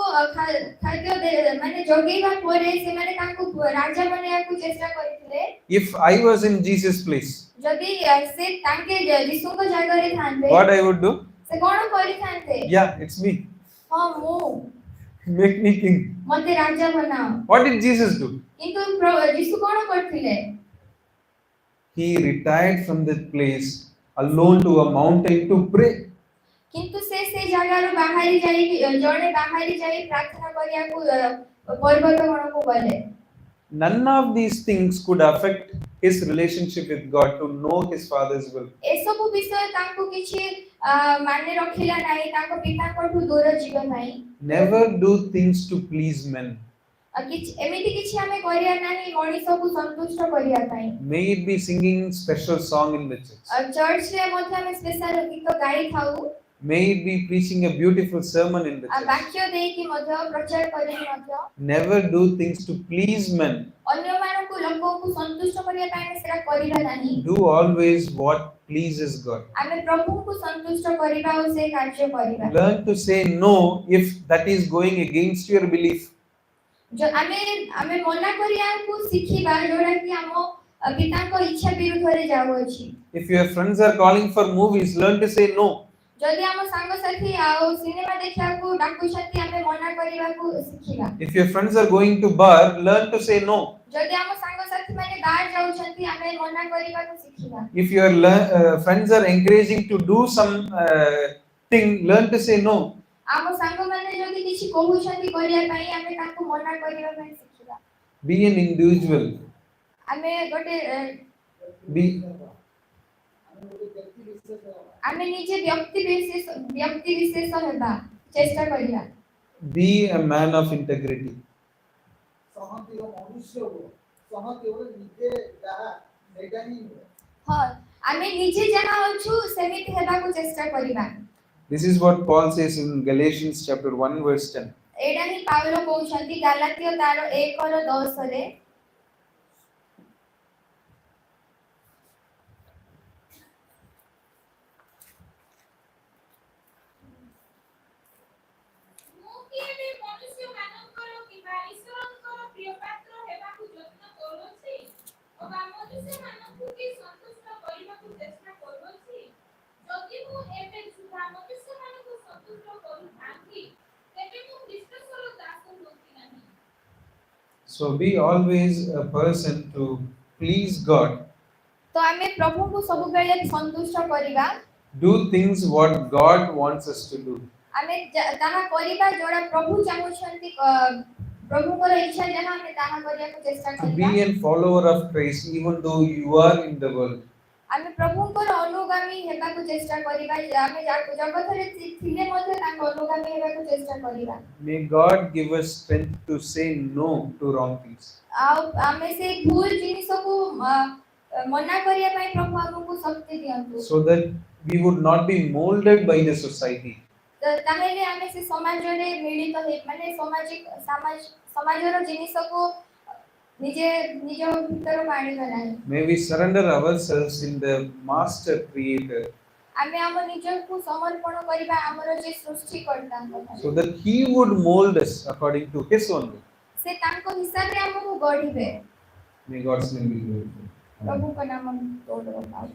ଖାଦ୍ୟ ମାନେ ଯୋଗେଇବା ପରେ ସେମାନେ ତାଙ୍କୁ ରାଜା ବନେଇବାକୁ ଚେଷ୍ଟା କରିଥିଲେ If I was in Jesus' place, ଯଦି ସେ ତାଙ୍କେ ଯୀଶୁଙ୍କ ଜାଗାରେ ଥାନ୍ତେ what I would do? ସେ କଣ କରିଥାନ୍ତେ Yeah, it's me. ହଁ ମୁଁ Make me king. ମତେ ରାଜା ବନାଅ What did Jesus do? କିନ୍ତୁ ଯୀଶୁ କଣ କରିଥିଲେ He retired from that place alone to a mountain to pray. କିନ୍ତୁ ସେ ଜାଗାରୁ ବାହାରି ଯାଇ ଜଣେ ବାହାରି ଯାଇ ପ୍ରାର୍ଥନା କରିବାକୁ ପର୍ବତ ଗଣକୁ ଗଲେ None of these things could affect his relationship with God to know his father's will. ଏସବୁ ବିଷୟ ତାଙ୍କୁ କିଛି ମାନେ ରଖିଲା ନାହିଁ ତାଙ୍କ ପିତାଙ୍କଠୁ ଦୂର ଯିବ ନାହିଁ Never do things to please men. ଏମିତି କିଛି ଆମେ କରିବା ନାହିଁ ମଣିଷକୁ ସନ୍ତୁଷ୍ଟ କରିବା ପାଇଁ May it be singing special song in the church. ଚର୍ଚ୍ଚରେ ମଧ୍ୟ ଆମେ ସ୍ପେଶାଲ ଗୀତ ଗାଇଥାଉ May it be preaching a beautiful sermon in the church. ବାକ୍ୟ ଦେଇକି ମଧ୍ୟ ପ୍ରଚାର କରିକି ମଧ୍ୟ Never do things to please men. ଅନ୍ୟମାନଙ୍କୁ ଲୋକଙ୍କୁ ସନ୍ତୁଷ୍ଟ କରିବା ପାଇଁ ଆମେ ସେଟା କରିବା ନାହିଁ Do always what pleases God. ଆମେ ପ୍ରଭୁଙ୍କୁ ସନ୍ତୁଷ୍ଟ କରିବା ଆଉ ସେ କାର୍ଯ୍ୟ କରିବା Learn to say no if that is going against your belief. ଆମେ ମନା କରିବାକୁ ଶିଖିବା ଯୋଉଟା କି ଆମ ପିତାଙ୍କ ଇଚ୍ଛା ବିରୁଦ୍ଧରେ ଯାଉଅଛି If your friends are calling for movies, learn to say no. ଯଦି ଆମ ସାଙ୍ଗସାଥି ଆଉ ସିନେମା ଦେଖିବାକୁ ଡାକୁଛନ୍ତି ଆମେ ମନା କରିବାକୁ ଶିଖିବା If your friends are going to bar, learn to say no. ଯଦି ଆମ ସାଙ୍ଗସାଥି ମାନେ ବାହାର ଯାଉଛନ୍ତି ଆମେ ମନା କରିବାକୁ ଶିଖିବା If your friends are encouraging to do some thing, learn to say no. ଆମ ସାଙ୍ଗମାନେ ଯଦି କିଛି କହୁଛନ୍ତି କରିବା ପାଇଁ ଆମେ ତାଙ୍କୁ ମନା କରିବା ପାଇଁ ଶିଖିବା Be an individual. ଆମେ ଗୋଟେ ଆମେ ନିଜେ ବ୍ୟକ୍ତି ବିଶେଷ ହେବା ଚେଷ୍ଟା କରିବା Be a man of integrity. ହଁ ଆମେ ନିଜେ ଯାହା ଅଛୁ ସେମିତି ହେବାକୁ ଚେଷ୍ଟା କରିବା This is what Paul says in Galatians chapter 1 verse 10. एडा ही पाउलो कहउछंती गालातियो तारो 1:10 रे ମୁଁ କି ଏବେ ମନୁଷ୍ୟ ମାନଙ୍କର କିମ୍ବା ଈଶ୍ୱରଙ୍କର ପ୍ରିୟ ପାତ୍ର ହେବାକୁ ଯତ୍ନ କରୁଅଛି ଅବା ମନୁଷ୍ୟ ମାନଙ୍କୁ କି ସନ୍ତୁଷ୍ଟ କରିବାକୁ ଚେଷ୍ଟା କରୁଅଛି ଯଦି ମୁଁ ଏବେ ସୁଦ୍ଧା ମନୁଷ୍ୟ ମାନଙ୍କୁ ସନ୍ତୁଷ୍ଟ କରୁଥାନ୍ତି ତେବେ ମୁଁ ଖ୍ରୀଷ୍ଟଙ୍କର ଦାସ ନୁହେଁ ନାହିଁ। So be always a person to please God. तो आमे प्रभु को सब बेले संतुष्ट करिबा Do things what God wants us to do. आमे ताहा करिबा जोड़ा प्रभु चाहुछंती प्रभु को इच्छा जहां हमें ताहा करिया को चेष्टा To करिबा be a follower of Christ even though you are in the world. आमे प्रभु को अनुगामी हेबा को चेष्टा करिबा आमे जगत रे थिले मध्ये तांग अनुगामी हेबा को चेष्टा करिबा। May God give us strength to say no to wrong things. आमे से भूल जिनिस को मना करिया पई प्रभु हमकु शक्ति दियंतु So that we would not be molded by the society. ताहेले आमे से समाज रे मिलित हे माने समाजर जिनिस को निजे निज भीतर मानि बनाई। May we surrender ourselves in the master creator आमे हम निज को समर्पण करिबा हमर जे सृष्टि करता so that he would mold us according to his own will. से तांको हिसाब रे हमकु गढिबे। May God's name be glorified. प्रभु का नाम तोड़ रखा।